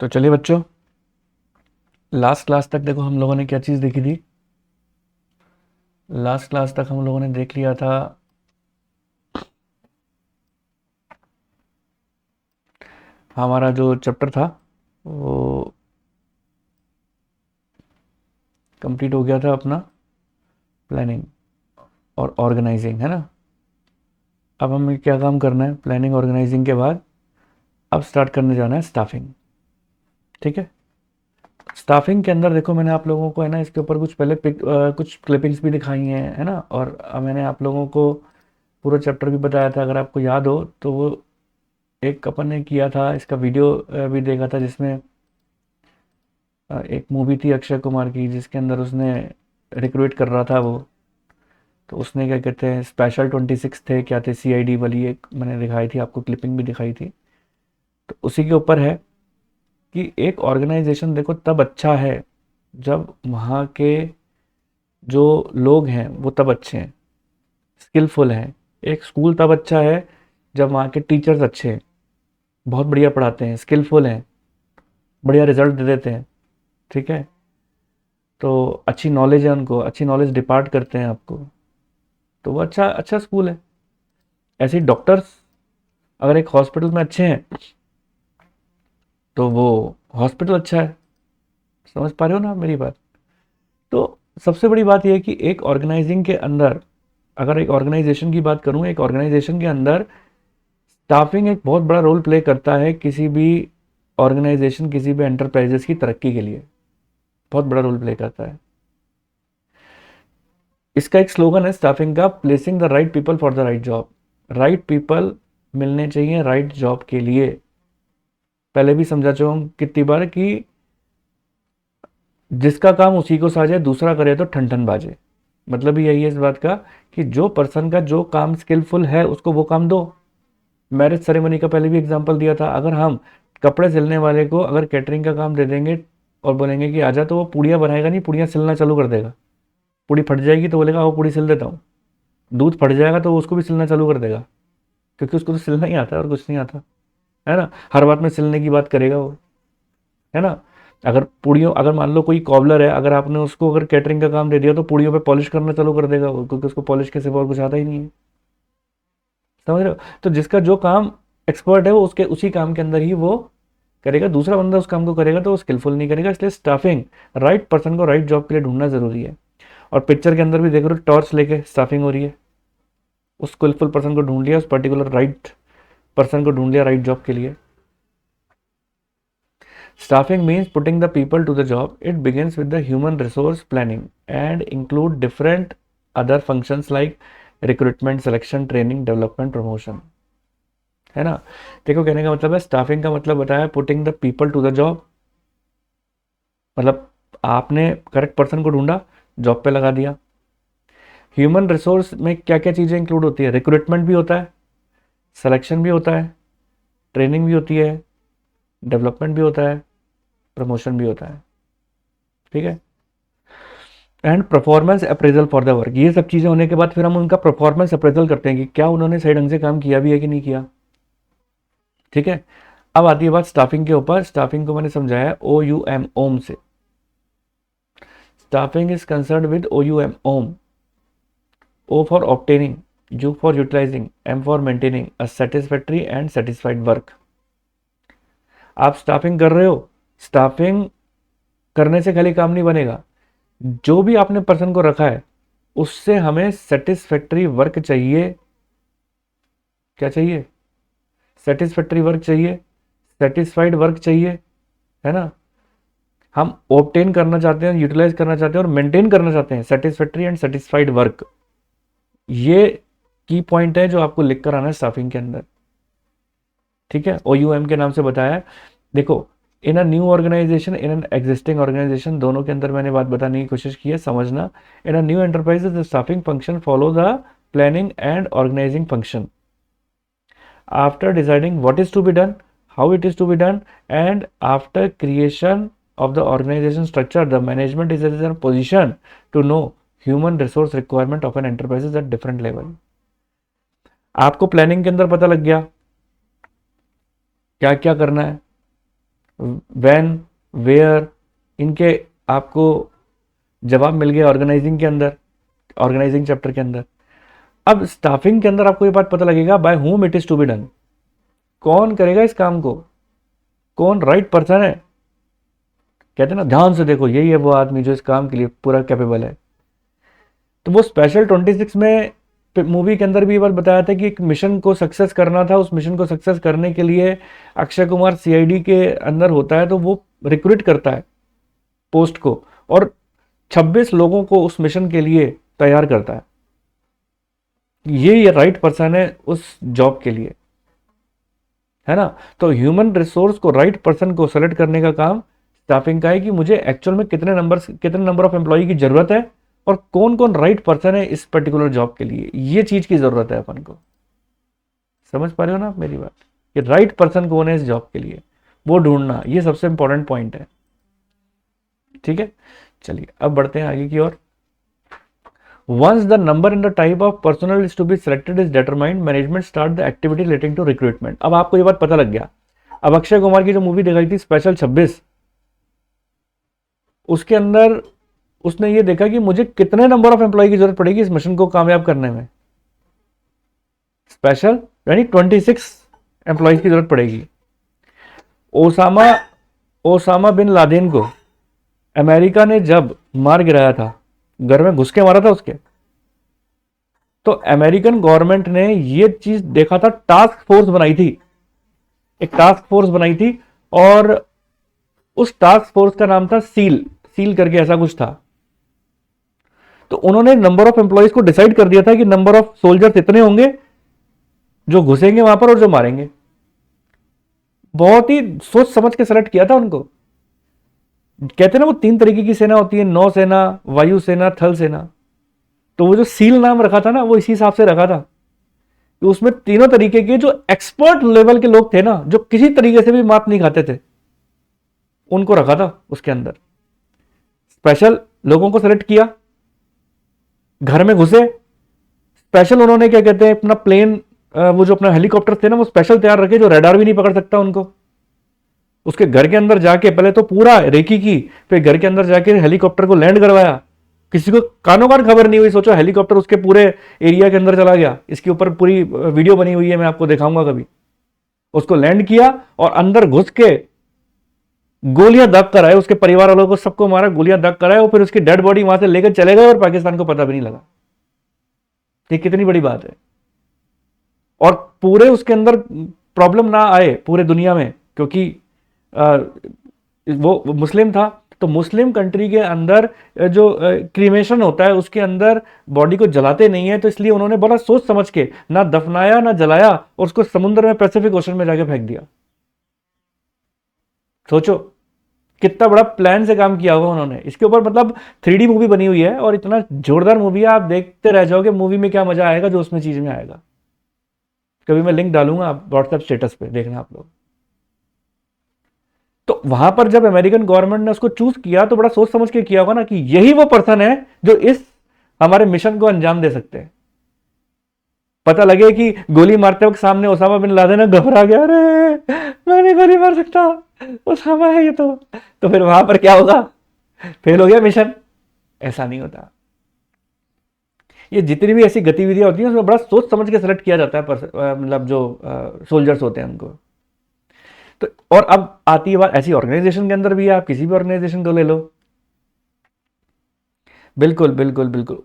तो चलिए बच्चों, लास्ट क्लास तक देखो हम लोगों ने क्या चीज़ देखी थी। लास्ट क्लास तक हम लोगों ने देख लिया था हमारा जो चैप्टर था वो कंप्लीट हो गया था अपना, प्लानिंग और ऑर्गेनाइजिंग, है ना। अब हमें क्या काम करना है, प्लानिंग ऑर्गेनाइजिंग के बाद अब स्टार्ट करने जाना है स्टाफिंग। ठीक है। स्टाफिंग के अंदर देखो, मैंने आप लोगों को है ना इसके ऊपर कुछ पहले कुछ क्लिपिंग्स भी दिखाई हैं, है ना। और मैंने आप लोगों को पूरा चैप्टर भी बताया था, अगर आपको याद हो तो वो एक अपन ने किया था, इसका वीडियो भी देखा था, जिसमें एक मूवी थी अक्षय कुमार की जिसके अंदर उसने रिक्रूट कर रहा था वो। तो उसने क्या कहते हैं, स्पेशल 26 थे, क्या थे, सीआईडी वाली एक मैंने दिखाई थी आपको, क्लिपिंग भी दिखाई थी। तो उसी के ऊपर है कि एक ऑर्गेनाइजेशन देखो तब अच्छा है जब वहाँ के जो लोग हैं वो तब अच्छे हैं, स्किलफुल हैं। एक स्कूल तब अच्छा है जब वहाँ के टीचर्स अच्छे हैं, बहुत बढ़िया पढ़ाते हैं, स्किलफुल हैं, बढ़िया रिजल्ट दे देते हैं। ठीक है। तो अच्छी नॉलेज है उनको, अच्छी नॉलेज डिपार्ट करते हैं आपको, तो वो अच्छा अच्छा स्कूल है। ऐसे ही डॉक्टर्स अगर एक हॉस्पिटल में अच्छे हैं तो वो हॉस्पिटल अच्छा है। समझ पा रहे हो ना आप मेरी बात। तो सबसे बड़ी बात यह है कि एक ऑर्गेनाइजिंग के अंदर, अगर एक ऑर्गेनाइजेशन की बात करूं, एक ऑर्गेनाइजेशन के अंदर स्टाफिंग एक बहुत बड़ा रोल प्ले करता है किसी भी ऑर्गेनाइजेशन, किसी भी एंटरप्राइजेस की तरक्की के लिए बहुत बड़ा रोल प्ले करता है। इसका एक स्लोगन है स्टाफिंग का, placing the right people for the right job. Right people मिलने चाहिए राइट जॉब के लिए। पहले भी समझा चुका हूं कितनी बार कि जिसका काम उसी को साझे, दूसरा करे तो ठन ठन बाजे। मतलब ही यही है इस बात का कि जो पर्सन का जो काम स्किलफुल है उसको वो काम दो। मैरिज सेरेमनी का पहले भी एग्जांपल दिया था। अगर हम कपड़े सिलने वाले को अगर कैटरिंग का काम दे देंगे और बोलेंगे कि आजा, तो वो पूड़ियाँ बनाएगा नहीं, पूड़ियाँ सिलना चालू कर देगा। पूड़ी फट जाएगी तो बोलेगा वो पूड़ी सिल देता हूँ। दूध फट जाएगा तो वो उसको भी सिलना चालू कर देगा, क्योंकि उसको तो सिलना ही आता है और कुछ नहीं आता, है ना। हर बात में सिलने की बात करेगा वो, है ना। अगर पूड़ियों, अगर मान लो कोई कॉबलर है, अगर आपने उसको अगर कैटरिंग का काम दे दिया तो पूड़ियों पे पॉलिश करना चालू कर देगा वो, क्योंकि उसको पॉलिश के सिवा और कुछ आता ही नहीं है। समझ रहे हो। तो जिसका जो काम एक्सपर्ट है वो उसके उसी काम के अंदर ही वो करेगा, दूसरा बंदा उस काम को करेगा तो वो स्किलफुल नहीं करेगा। इसलिए स्टाफिंग, राइट पर्सन को राइट जॉब के लिए ढूंढना जरूरी है। और पिक्चर के अंदर भी देख रहे हो, टॉर्च लेके स्टाफिंग हो रही है। उस स्किलफुल पर्सन को ढूंढ लिया, उस पर्टिकुलर राइट पर्सन को ढूंढ लिया राइट जॉब के लिए। Staffing means putting the people to the job. It begins with the human resource planning and include different other functions like recruitment, selection, training, development, promotion. है ना। देखो कहने का मतलब है, स्टाफिंग का मतलब बताया putting the people to the job. मतलब आपने करेक्ट पर्सन को ढूंढा, जॉब पे लगा दिया। ह्यूमन रिसोर्स में क्या क्या चीज़ें इंक्लूड होती है, रिक्रूटमेंट भी होता है, सिलेक्शन भी होता है, ट्रेनिंग भी होती है, डेवलपमेंट भी होता है, प्रमोशन भी होता है। ठीक है। And performance appraisal for the work. ये सब चीज़ें होने के बाद फिर हम उनका परफॉर्मेंस अप्रेजल करते हैं कि क्या उन्होंने सही ढंग से काम किया भी है कि नहीं किया। ठीक है। अब आती है बात स्टाफिंग के ऊपर। स्टाफिंग को मैंने समझाया ओ यू एम ओम से। Staffing is concern with O U M ओम। O for obtaining, U for utilising, M for maintaining a satisfactory and satisfied work. आप स्टाफिंग कर रहे हो, स्टाफिंग करने से खाली काम नहीं बनेगा। जो भी आपने पर्सन को रखा है उससे हमें सेटिस्फैक्ट्री वर्क चाहिए। क्या चाहिए, सेटिस्फैक्ट्री वर्क चाहिए, सेटिस्फाइड वर्क चाहिए, है ना। हम ऑब्टेन करना चाहते हैं, यूटिलाइज करना चाहते हैं और मेंटेन करना चाहते हैं सेटिस्फैक्ट्री एंड सेटिस्फाइड वर्क। ये की पॉइंट है जो आपको लिख कर आना है स्टाफिंग के अंदर। ठीक है। ओ यू एम के नाम से बताया है। देखो, in a new organisation, in an existing organisation, दोनों के अंदर मैंने बात बताने की कोशिश की है, समझना। In a new enterprise the staffing function follow the planning and organising function. After deciding what is to be done, how it is to be done, and after creation of the organization structure, the management is in a position to know human resource requirement of an enterprise at different level. आपको planning के अंदर पता लग गया क्या क्या करना है, व्हेन, वेयर, इनके आपको जवाब मिल गए ऑर्गेनाइजिंग के अंदर, ऑर्गेनाइजिंग चैप्टर के अंदर। अब स्टाफिंग के अंदर आपको ये बात पता लगेगा by whom it is to be done, कौन करेगा इस काम को, कौन राइट पर्सन है। कहते हैं ना ध्यान से देखो यही है वो आदमी जो इस काम के लिए पूरा कैपेबल है। तो वो स्पेशल 26 में मूवी के अंदर भी ये बात बताया था कि एक मिशन को सक्सेस करना था, उस मिशन को सक्सेस करने के लिए अक्षय कुमार सीआईडी के अंदर होता है, तो वो रिक्रूट करता है पोस्ट को और 26 लोगों को उस मिशन के लिए तैयार करता है। ये राइट पर्सन है उस जॉब के लिए, है ना। तो ह्यूमन रिसोर्स को, राइट पर्सन को सेलेक्ट करने का काम स्टाफिंग का है कि मुझे एक्चुअल में कितने नंबर ऑफ एम्प्लॉय की जरूरत है और कौन कौन राइट पर्सन है इस पर्टिकुलर जॉब के लिए, ये चीज की जरूरत है अपन को। समझ पा रहे हो ना आप मेरी बात, कि राइट पर्सन कौन है इस जॉब के लिए, वो ढूंढना, ये सबसे इंपॉर्टेंट पॉइंट है। ठीक है, चलिए अब बढ़ते हैं आगे की ओर। Once the number and the type of personnel is to be selected is determined, management start the activity relating to recruitment। अब आपको ये बात पता लग गया। अब अक्षय कुमार की जो मूवी दिखाई थी स्पेशल 26, उसके अंदर उसने ये देखा कि मुझे कितने नंबर ऑफ एम्प्लॉय की जरूरत पड़ेगी इस मिशन को कामयाब करने में। स्पेशल यानी 26 एम्प्लॉयज की जरूरत पड़ेगी। ओसामा बिन लादेन को अमेरिका ने जब मार गिराया था, घर में घुस के मारा था उसके, तो अमेरिकन गवर्नमेंट ने ये चीज देखा था, टास्क फोर्स बनाई थी, एक टास्क फोर्स बनाई थी और उस टास्क फोर्स का नाम था सील करके ऐसा कुछ था। तो उन्होंने नंबर ऑफ एम्प्लॉयज को डिसाइड कर दिया था कि नंबर ऑफ सोल्जर्स इतने होंगे जो घुसेंगे वहां पर और जो मारेंगे। बहुत ही सोच समझ के सेलेक्ट किया था उनको। कहते हैं ना वो 3 तरीके की सेना होती है, नौ सेना, वायु सेना, थल सेना। तो वो जो सील नाम रखा था ना, वो इसी हिसाब से रखा था कि उसमें तीनों तरीके के जो एक्सपर्ट लेवल के लोग थे ना, जो किसी तरीके से भी मात नहीं खाते थे, उनको रखा था उसके अंदर। स्पेशल लोगों को सेलेक्ट किया, घर में घुसे, स्पेशल उन्होंने क्या कहते हैं अपना प्लेन, वो जो अपना हेलीकॉप्टर थे ना, वो स्पेशल तैयार रखे जो रडार भी नहीं पकड़ सकता उनको। उसके घर के अंदर जाके पहले तो पूरा रेकी की, फिर घर के अंदर जाके हेलीकॉप्टर को लैंड करवाया। किसी को कानों कान खबर नहीं हुई, सोचो हेलीकॉप्टर उसके पूरे एरिया के अंदर चला गया। इसके ऊपर पूरी वीडियो बनी हुई है, मैं आपको दिखाऊंगा कभी। उसको लैंड किया और अंदर घुस के गोलियां दाग कर आए, उसके परिवार वालों को सबको मारा, गोलियां दाग कर आए और फिर उसकी डेड बॉडी वहां से लेकर चले गए और पाकिस्तान को पता भी नहीं लगा। ये कितनी बड़ी बात है। और पूरे उसके अंदर प्रॉब्लम ना आए पूरे दुनिया में, क्योंकि वो मुस्लिम था, तो मुस्लिम कंट्री के अंदर जो क्रीमेशन होता है उसके अंदर बॉडी को जलाते नहीं है, तो इसलिए उन्होंने बड़ा सोच समझ के ना दफनाया ना जलाया और उसको समुद्र में, पैसिफिक ओशन में जाके फेंक दिया। सोचो कितना बड़ा प्लान से काम किया हुआ उन्होंने इसके ऊपर। मतलब 3D मूवी बनी हुई है और इतना जोरदार मूवी है, आप देखते रह जाओगे मूवी में क्या मजा आएगा जो उसमें चीज में आएगा। कभी मैं लिंक डालूंगा, आप व्हाट्सएप स्टेटस पे देखना आप लोग। तो वहां पर जब अमेरिकन गवर्नमेंट ने उसको चूज किया तो बड़ा सोच समझ के किया होगा ना कि यही वो पर्सन है जो इस हमारे मिशन को अंजाम दे सकते हैं। पता लगे कि गोली मारते वक्त सामने ओसामा बिन लादेन, घबरा गया, अरे मैं नहीं गोली मार सकता, ओसामा है ये तो फिर वहां पर क्या होगा, फेल हो गया मिशन। ऐसा नहीं होता। ये जितनी भी ऐसी गतिविधियां होती हैं उसमें बड़ा सोच समझ के सेलेक्ट किया जाता है, मतलब जो सोल्जर्स होते हैं उनको। तो और अब आती है बात ऐसी ऑर्गेनाइजेशन के अंदर भी है, आप किसी भी ऑर्गेनाइजेशन को ले लो। बिल्कुल बिल्कुल बिल्कुल,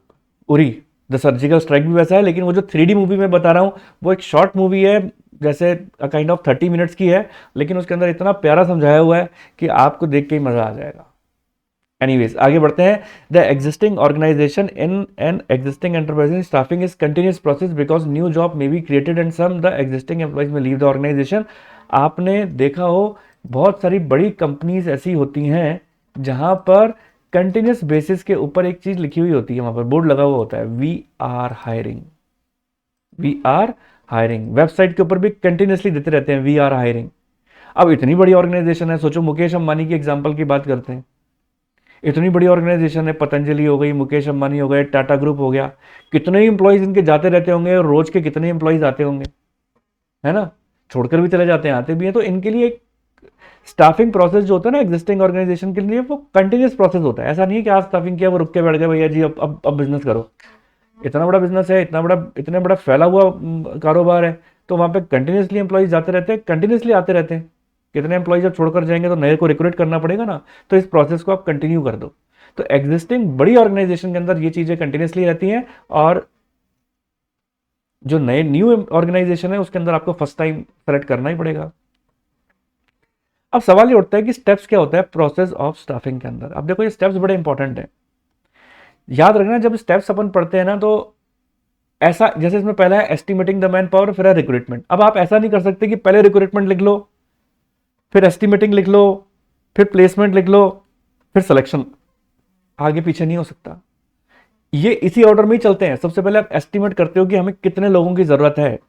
उरी द सर्जिकल स्ट्राइक भी वैसा है, लेकिन वो जो 3D मूवी में बता रहा हूं वो एक शॉर्ट मूवी है, जैसे काइंड ऑफ 30 मिनट्स की है, लेकिन उसके अंदर इतना प्यारा समझाया हुआ है कि आपको देख के ही मजा आ जाएगा। एनीवेज आगे बढ़ते हैं। The existing organisation in an existing enterprise staffing is continuous process because new job may be created and some the existing employees may leave the organisation. आपने देखा हो बहुत सारी बड़ी कंपनीज ऐसी होती हैं जहां पर कंटिन्यूस बेसिस के ऊपर एक चीज लिखी हुई होती है, वहां पर बोर्ड लगा हुआ होता है, we are hiring, we are hiring. Website के ऊपर भी कंटिन्यूसली देते रहते हैं वी आर हायरिंग। अब इतनी बड़ी ऑर्गेनाइजेशन है, सोचो मुकेश अंबानी की एग्जांपल की बात करते हैं, इतनी बड़ी ऑर्गेनाइजेशन है, पतंजलि हो गई, मुकेश अंबानी हो गए, टाटा ग्रुप हो गया, कितने ही इंप्लॉइज इनके जाते रहते होंगे और रोज के कितने इंप्लॉइज आते होंगे, है ना, छोड़कर भी चले जाते हैं, आते भी हैं। तो इनके लिए एक स्टाफिंग प्रोसेस जो होता है ना एग्जिस्टिंग ऑर्गेनाइजेशन के लिए, वो कंटिन्यूस प्रोसेस होता है। ऐसा नहीं है कि आज स्टाफिंग किया वो रुक के बैठ गए भैया जी अब बिजनेस करो। इतना बड़ा बिजनेस है, इतना बड़ा फैला हुआ कारोबार है, तो वहाँ पे कंटिन्यूसली एम्प्लॉयज जाते रहते हैं, कंटिन्यूसली आते रहते हैं। कितने एम्प्लॉयज जब छोड़कर जाएंगे तो नए को रिक्रूट करना पड़ेगा ना, तो इस प्रोसेस को आप कंटिन्यू कर दो। तो एग्जिस्टिंग बड़ी ऑर्गेनाइजेशन के अंदर ये चीज़ें कंटिन्यूसली रहती हैं, और जो नए न्यू ऑर्गेनाइजेशन है उसके अंदर आपको फर्स्ट टाइम सेलेक्ट करना ही पड़ेगा। अब सवाल ये उठता है कि स्टेप्स क्या होता है प्रोसेस ऑफ स्टाफिंग के अंदर। अब देखो ये स्टेप्स बड़े इंपॉर्टेंट है, याद रखना। जब स्टेप्स अपन पढ़ते हैं ना, तो ऐसा जैसे इसमें पहला है एस्टिमेटिंग द मैन पावर, फिर है रिक्रूटमेंट। अब आप ऐसा नहीं कर सकते कि पहले रिक्रूटमेंट लिख लो, फिर एस्टिमेटिंग लिख लो, फिर प्लेसमेंट लिख लो, फिर सिलेक्शन। आगे पीछे नहीं हो सकता, ये इसी ऑर्डर में ही चलते हैं। सबसे पहले आप एस्टिमेट करते हो कि हमें कितने लोगों की जरूरत है।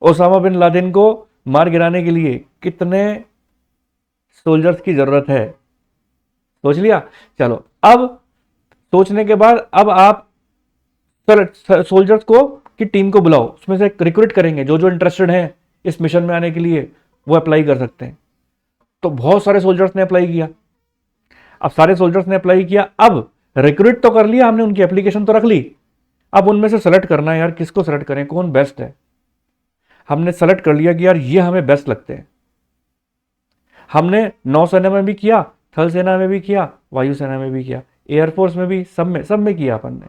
ओसामा बिन लादेन को मार गिराने के लिए कितने सोल्जर्स की जरूरत है, सोच लिया। चलो, अब सोचने के बाद अब आप सोल्जर्स को की टीम को बुलाओ, उसमें से रिक्रूट करेंगे। जो जो इंटरेस्टेड हैं इस मिशन में आने के लिए वो अप्लाई कर सकते हैं। तो बहुत सारे सोल्जर्स ने अप्लाई किया। अब सारे सोल्जर्स ने अप्लाई किया, अब रिक्रूट तो कर लिया हमने, उनकी एप्लीकेशन तो रख ली। अब उनमें से सेलेक्ट करना है यार, किसको सेलेक्ट करें, कौन बेस्ट है। हमने सेलेक्ट कर लिया कि यार ये हमें बेस्ट लगते हैं। हमने नौसेना में भी किया, थल सेना में भी किया, वायुसेना में भी किया, एयरफोर्स में भी, सब में किया अपन ने,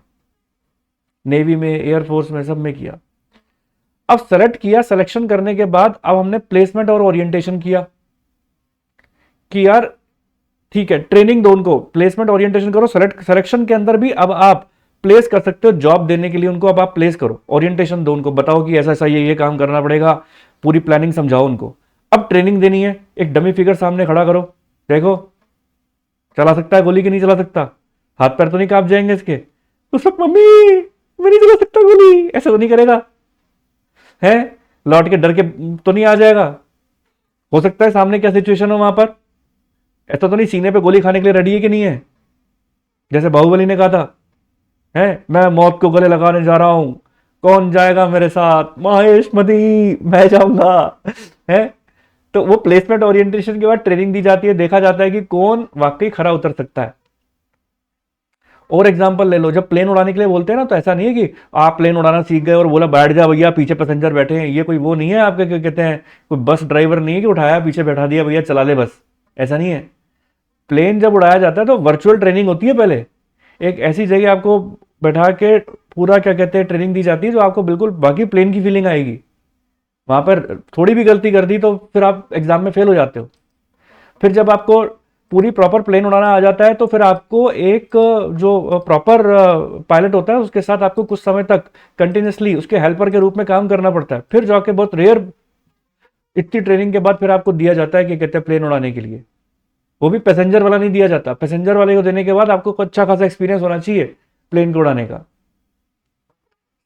नेवी में, एयरफोर्स में, सब में किया। अब सेलेक्ट किया, सिलेक्शन करने के बाद अब हमने प्लेसमेंट और ओरिएंटेशन किया कि यार ठीक है, ट्रेनिंग दो उनको, प्लेसमेंट ओरिएंटेशन करो। सिलेक्शन के अंदर भी अब आप प्लेस कर सकते हो, जॉब देने के लिए उनको अब आप प्लेस करो, ओरिएंटेशन दो उनको, बताओ कि ऐसा ऐसा ये काम करना पड़ेगा, पूरी प्लानिंग समझाओ उनको। अब ट्रेनिंग देनी है, एक डमी फिगर सामने खड़ा करो, देखो चला सकता है गोली कि नहीं चला सकता, हाथ पैर तो नहीं कांप जाएंगे इसके। तो सब मम्मी मैं नहीं चला सकता गोली, ऐसा तो नहीं करेगा है, लौट के डर के तो नहीं आ जाएगा। हो सकता है सामने क्या सिचुएशन हो वहां पर, ऐसा तो नहीं सीने पे गोली खाने के लिए रेडी है कि नहीं है, जैसे बाहुबली ने कहा था है मैं मौत को गले लगाने जा रहा हूं, कौन जाएगा मेरे साथ, महेश मदी मैं जाऊंगा है। तो वो प्लेसमेंट ओरिएंटेशन के बाद ट्रेनिंग दी जाती है, देखा जाता है कि कौन वाकई खरा उतर सकता है। और एग्जांपल ले लो, जब प्लेन उड़ाने के लिए बोलते हैं ना, तो ऐसा नहीं है कि आप प्लेन उड़ाना सीख गए और बोला बैठ जा भैया पीछे पैसेंजर बैठे हैं, ये कोई वो नहीं है आपके क्या कहते हैं, कोई बस ड्राइवर नहीं है कि उठाया पीछे बैठा दिया भैया चला ले बस, ऐसा नहीं है। प्लेन जब उड़ाया जाता है तो वर्चुअल ट्रेनिंग होती है। पहले एक ऐसी जगह आपको बैठा के पूरा क्या कहते हैं ट्रेनिंग दी जाती है, जो आपको बिल्कुल बाकी प्लेन की फीलिंग आएगी। वहां पर थोड़ी भी गलती कर दी तो फिर आप एग्जाम में फेल हो जाते हो। फिर जब आपको पूरी प्रॉपर प्लेन उड़ाना आ जाता है तो फिर आपको एक जो प्रॉपर पायलट होता है उसके साथ आपको कुछ समय तक कंटिन्यूसली उसके हेल्पर के रूप में काम करना पड़ता है। फिर जाके बहुत रेयर इतनी ट्रेनिंग के बाद फिर आपको दिया जाता है कि कहते हैं प्लेन उड़ाने के लिए, वो भी पैसेंजर वाला नहीं दिया जाता। पैसेंजर वाले को देने के बाद आपको अच्छा खासा एक्सपीरियंस होना चाहिए प्लेन को उड़ाने का,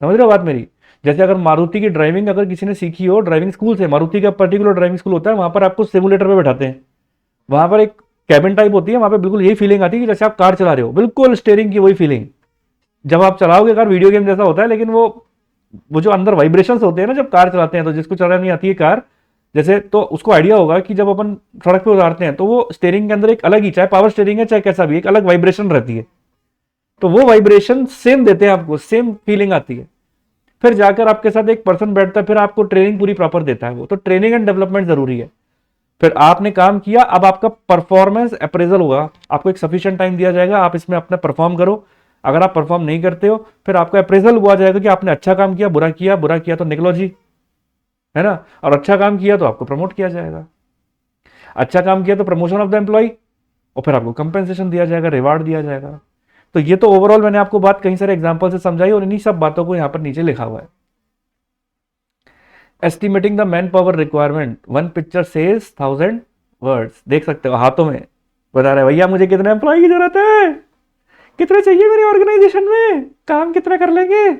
समझ रहे हो बात मेरी। जैसे अगर मारुति की ड्राइविंग अगर किसी ने सीखी हो ड्राइविंग स्कूल से, मारुति का पर्टिकुलर ड्राइविंग स्कूल होता है, वहां पर आपको सिमुलेटर पे बैठाते हैं, वहां पर एक कैबिन टाइप होती है, वहां पे बिल्कुल यही फीलिंग आती है कि जैसे आप कार चला रहे हो, बिल्कुल स्टेयरिंग की वही फीलिंग। जब आप चलाओगे कार वीडियो गेम जैसा होता है, लेकिन वो जो अंदर वाइब्रेशंस होते हैं ना जब कार चलाते हैं, तो जिसको चलानी नहीं आती है कार जैसे, तो उसको आइडिया होगा कि जब अपन सड़क पे उतारते हैं तो वो स्टेयरिंग के अंदर एक अलग ही, चाहे पावर स्टेयरिंग है चाहे कैसा भी, एक अलग वाइब्रेशन रहती है। तो वो वाइब्रेशन सेम देते हैं आपको, सेम फीलिंग आती है। फिर जाकर आपके साथ एक पर्सन बैठता है, फिर आपको ट्रेनिंग पूरी प्रॉपर देता है वो। तो ट्रेनिंग एंड डेवलपमेंट जरूरी है। फिर आपने काम किया, अब आपका परफॉर्मेंस अप्रेजल होगा, आपको एक सफिशिएंट टाइम दिया जाएगा, आप इसमें अपना परफॉर्म करो। अगर आप परफॉर्म नहीं करते हो फिर आपका अप्रेजल हुआ जाएगा कि आपने अच्छा काम किया, बुरा किया तो निकलो जी, है ना। और अच्छा काम किया तो आपको प्रमोट किया जाएगा, अच्छा काम किया तो प्रमोशन ऑफ द एम्प्लॉय, और फिर आपको कंपेंसेशन दिया जाएगा, रिवार्ड दिया जाएगा। तो ये तो ओवरऑल मैंने आपको बात कई सारे एग्जांपल से समझाई और इन्हीं सब बातों को यहां पर नीचे लिखा हुआ है। Estimating the man power requirement, one picture says 1000 words. देख सकते हो हाथों में बता रहे भैया मुझे कितने एम्प्लॉय की जरूरत है, कितने चाहिए मेरी ऑर्गेनाइजेशन में, काम कितना कर लेंगे,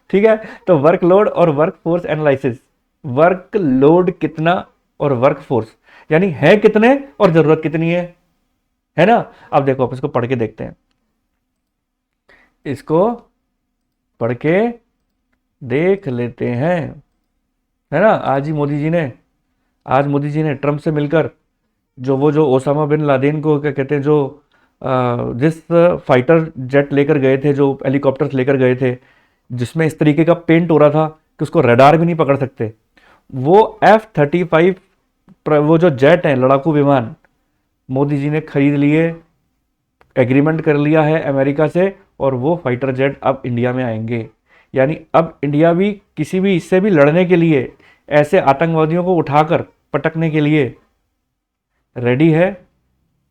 ठीक है। तो वर्कलोड और वर्कफोर्स एनालिसिस, वर्कलोड कितना और वर्कफोर्स यानी है कितने और जरूरत कितनी है ना। अब देखो आप इसको पढ़ के देखते हैं, इसको पढ़ के देख लेते हैं, है ना। आज मोदी जी ने ट्रंप से मिलकर जो ओसामा बिन लादेन को क्या कहते हैं, जो जिस फाइटर जेट लेकर गए थे, जो हेलीकॉप्टर्स लेकर गए थे, जिसमें इस तरीके का पेंट हो रहा था कि उसको रडार भी नहीं पकड़ सकते, वो F-35 वो जो जेट हैं, लड़ाकू विमान, मोदी जी ने खरीद लिए, एग्रीमेंट कर लिया है अमेरिका से, और वो फाइटर जेट अब इंडिया में आएंगे। यानी अब इंडिया भी किसी भी इससे भी लड़ने के लिए, ऐसे आतंकवादियों को उठाकर पटकने के लिए रेडी है,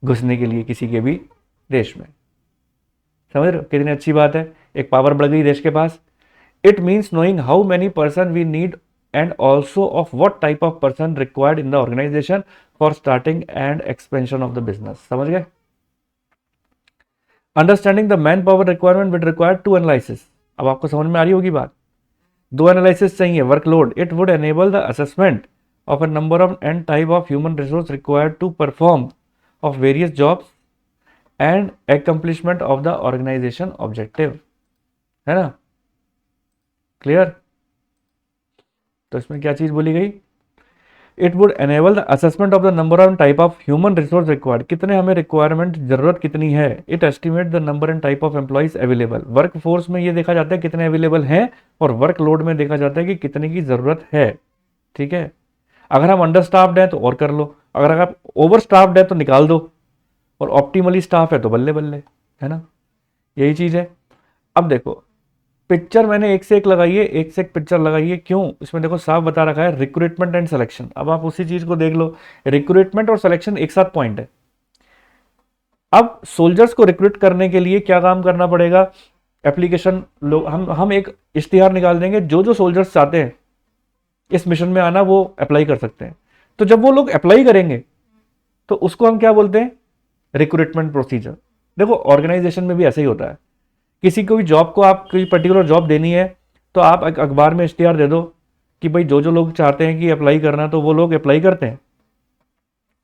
घुसने के लिए किसी के भी देश में। समझ रहे हो कितनी अच्छी बात है, एक पावर बढ़ गई देश के पास। It means knowing how many person we need and also of what type of person required in the organisation for starting and expansion of the business. समझ गए? Understanding the man power requirement with require to analysis. अब आपको समझ में आ रही होगी बात। दो एनालिसिस चाहिए। Workload, it would enable the assessment of a number of and type of human resource required to perform of various jobs and accomplishment of the organization objective। है ना? क्लियर? तो इसमें क्या चीज बोली गई? It would enable the assessment of the number and type of human resource required, कितने हमें रिक्वायरमेंट, जरूरत कितनी है। It estimate the number and type of employees available, work force में ये देखा जाता है कितने अवेलेबल हैं, और वर्क लोड में देखा जाता है कि कितने की जरूरत है। ठीक है? अगर हम अंडर स्टाफ्ड हैं तो और कर लो, अगर आप ओवर स्टाफ्ड है तो निकाल दो, और ऑप्टिमली स्टाफ है तो बल्ले बल्ले। है ना? यही चीज है। अब देखो पिक्चर मैंने एक से एक लगाई है, एक से एक पिक्चर लगाई है। क्यों? इसमें देखो साफ बता रखा है रिक्रूटमेंट एंड सिलेक्शन। अब आप उसी चीज को देख लो, रिक्रूटमेंट और सिलेक्शन एक साथ पॉइंट है। अब सोल्जर्स को रिक्रूट करने के लिए क्या काम करना पड़ेगा? एप्लीकेशन हम एक इश्तिहार निकाल देंगे, जो जो सोल्जर्स चाहते हैं इस मिशन में आना वो अप्लाई कर सकते हैं। तो जब वो लोग अप्लाई करेंगे तो उसको हम क्या बोलते हैं? Recruitment procedure. देखो ऑर्गेनाइजेशन में भी ऐसा ही होता है। किसी को भी जॉब को, आप कोई पर्टिकुलर जॉब देनी है तो आप अखबार में इश्तिहार दे दो कि भाई जो जो लोग चाहते हैं कि अप्लाई करना, तो वो लोग अप्लाई करते हैं।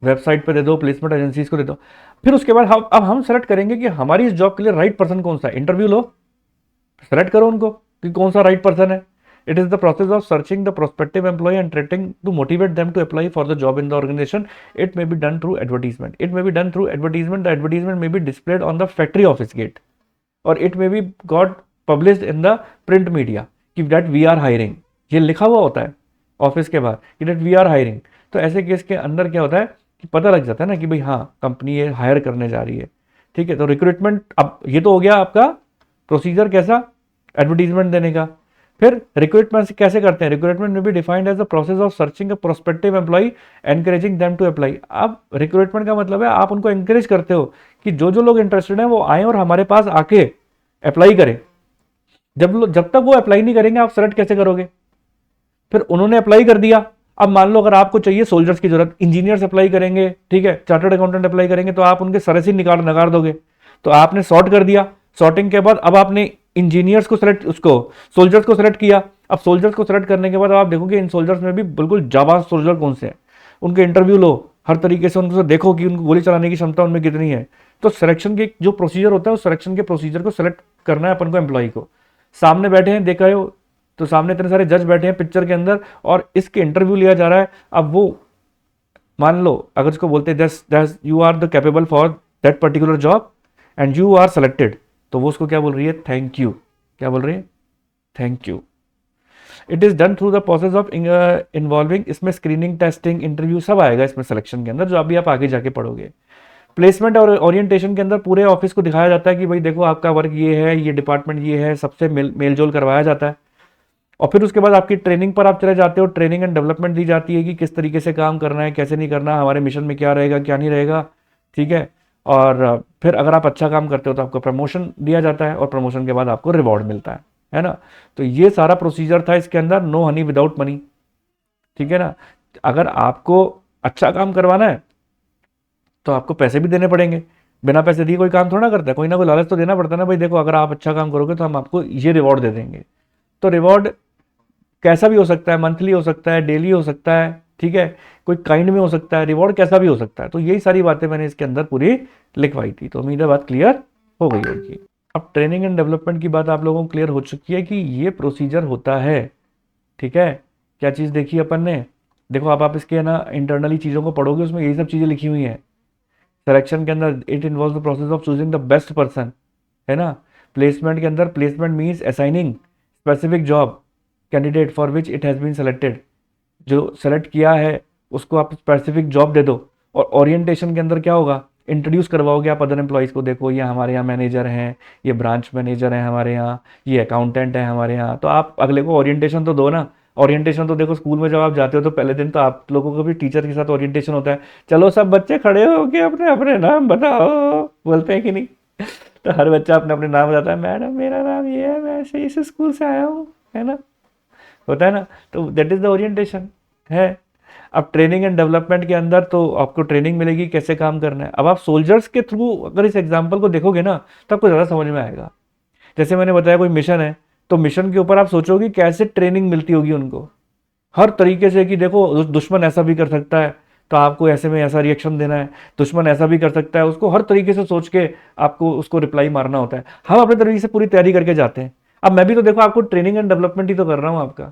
वेबसाइट पे दे दो, प्लेसमेंट एजेंसीज को दे दो। फिर उसके बाद अब हम सेलेक्ट करेंगे कि हमारी इस जॉब के लिए राइट पर्सन कौन सा है। इंटरव्यू लो, सेलेक्ट करो उनको कि कौन सा राइट पर्सन है। It is the process of searching the prospective employee and trying to motivate them to apply for the job in the organization. It may be done through advertisement. It may be done through advertisement. The advertisement may be displayed on the factory office gate, or it may be got published in the print media कि that we are hiring, ये लिखा हुआ होता है office के बाहर कि that we are hiring। तो ऐसे केस के अंदर क्या होता है कि पता लग जाता है ना कि भाई हाँ कंपनी ये हायर करने जा रही है। ठीक है? तो रिक्रूटमेंट, अब ये तो हो गया आपका प्रोसीजर कैसा, एडवर्टीजमेंट देने का। फिर रिक्रूटमेंट कैसे करते हैं? रिक्रूटमेंट में भी defined as the process of searching a prospective employee, encouraging them to apply. अब रिक्रूटमेंट का मतलब है आप उनको एनकरेज करते हो कि जो जो लोग इंटरेस्टेड हैं वो आए और हमारे पास आके अप्लाई करें। जब तक वो अप्लाई नहीं करेंगे आप सेलेक्ट कैसे करोगे? फिर उन्होंने अप्लाई कर दिया, अब मान लो अगर आपको चाहिए सोल्जर्स की जरूरत, इंजीनियर्स अप्लाई करेंगे, ठीक है, चार्टर्ड अकाउंटेंट अप्लाई करेंगे, तो आप उनके सर से नकार दोगे। तो आपने सॉर्ट कर दिया, सॉर्टिंग के बाद अब आपने इंजीनियर्स को सेलेक्ट, उसको सोल्जर्स को सेलेक्ट किया। अब सोल्जर्स को सेलेक्ट करने के बाद आप देखोगे इन सोल्जर्स में भी बिल्कुल जाबाज सोल्जर कौन से हैं, उनके इंटरव्यू लो, हर तरीके से उनको देखो कि उनको गोली चलाने की क्षमता उनमें कितनी है। तो सिलेक्शन के जो प्रोसीजर होता है उस सिलेक्शन के प्रोसीजर को सेलेक्ट करना है अपन को। एम्प्लॉय को सामने बैठे हैं, देखा हो तो सामने इतने सारे जज बैठे हैं पिक्चर के अंदर और इसके इंटरव्यू लिया जा रहा है। अब वो मान लो अगर इसको बोलते हैं you are the capable for that particular job and you are selected, तो वो उसको क्या बोल रही है? Thank you. क्या बोल रही है? Thank you. It is done through the process of involving, इसमें स्क्रीनिंग, टेस्टिंग, इंटरव्यू सब आएगा इसमें सिलेक्शन के अंदर, जो अभी आप आगे जाके पढ़ोगे। प्लेसमेंट और ओरिएंटेशन के अंदर पूरे ऑफिस को दिखाया जाता है कि भाई देखो आपका वर्क ये है, ये डिपार्टमेंट ये है, सबसे मेलजोल करवाया जाता है। और फिर उसके बाद आपकी ट्रेनिंग पर आप चले जाते हो, ट्रेनिंग एंड डेवलपमेंट दी जाती है कि किस तरीके से काम करना है, कैसे नहीं करना, हमारे मिशन में क्या रहेगा क्या नहीं रहेगा। ठीक है? और फिर अगर आप अच्छा काम करते हो तो आपको प्रमोशन दिया जाता है और प्रमोशन के बाद आपको रिवॉर्ड मिलता है ना? तो ये सारा प्रोसीजर था इसके अंदर, नो हनी विदाउट मनी। ठीक है ना? अगर आपको अच्छा काम करवाना है तो आपको पैसे भी देने पड़ेंगे, बिना पैसे दिए कोई काम थोड़ा करता है, कोई ना कोई लालच तो देना पड़ता है ना भाई देखो अगर आप अच्छा काम करोगे तो हम आपको ये रिवॉर्ड दे देंगे। तो रिवॉर्ड कैसा भी हो सकता है, मंथली हो सकता है, डेली हो सकता है, ठीक है, कोई काइंड में हो सकता है, रिवॉर्ड कैसा भी हो सकता है। तो यही सारी बातें मैंने इसके अंदर पूरी लिखवाई थी। तो उम्मीद है बात क्लियर हो गई होगी। अब ट्रेनिंग एंड डेवलपमेंट की बात आप लोगों को क्लियर हो चुकी है कि ये प्रोसीजर होता है। ठीक है? क्या चीज़ देखी अपन ने? देखो आप इसके ना इंटरनली चीज़ों को पढ़ोगे, उसमें यही सब चीज़ें लिखी हुई हैं। सिलेक्शन के अंदर it involve the process of choosing the best person, है ना। प्लेसमेंट के अंदर placement means assigning specific job candidate for which it has been selected, जो सेलेक्ट किया है उसको आप स्पेसिफिक जॉब दे दो। और ओरिएंटेशन के अंदर क्या होगा, इंट्रोड्यूस करवाओगे आप अदर एम्प्लॉयज़ को, देखो ये हमारे यहाँ मैनेजर हैं, ये ब्रांच मैनेजर हैं हमारे यहाँ, ये अकाउंटेंट है हमारे यहाँ, तो आप अगले को ओरिएंटेशन तो दो ना। ओरिएंटेशन तो देखो स्कूल में जब आप जाते हो तो पहले दिन तो आप लोगों को भी टीचर के साथ ओरिएंटेशन होता है, चलो सब बच्चे खड़े हो के अपने अपने नाम बताओ, बोलते हैं कि नहीं। तो हर बच्चा अपने अपने नाम बताता है, मैडम मेरा नाम ये है, मैं ऐसे इस स्कूल से आया हूँ, है ना, होता है ना। तो दैट इज़ द ओरिएंटेशन है। अब ट्रेनिंग एंड डेवलपमेंट के अंदर तो आपको ट्रेनिंग मिलेगी कैसे काम करना है। अब आप सोल्जर्स के थ्रू अगर इस एग्जाम्पल को देखोगे ना तो आपको ज़्यादा समझ में आएगा। जैसे मैंने बताया कोई मिशन है, तो मिशन के ऊपर आप सोचोगे कैसे ट्रेनिंग मिलती होगी उनको, हर तरीके से, कि देखो दुश्मन ऐसा भी कर सकता है तो आपको ऐसे में ऐसा रिएक्शन देना है, दुश्मन ऐसा भी कर सकता है, उसको हर तरीके से सोच के आपको उसको रिप्लाई मारना होता है। हम अपने तरीके से पूरी तैयारी करके जाते हैं। अब मैं भी तो देखो आपको ट्रेनिंग एंड डेवलपमेंट ही तो कर रहा हूँ आपका।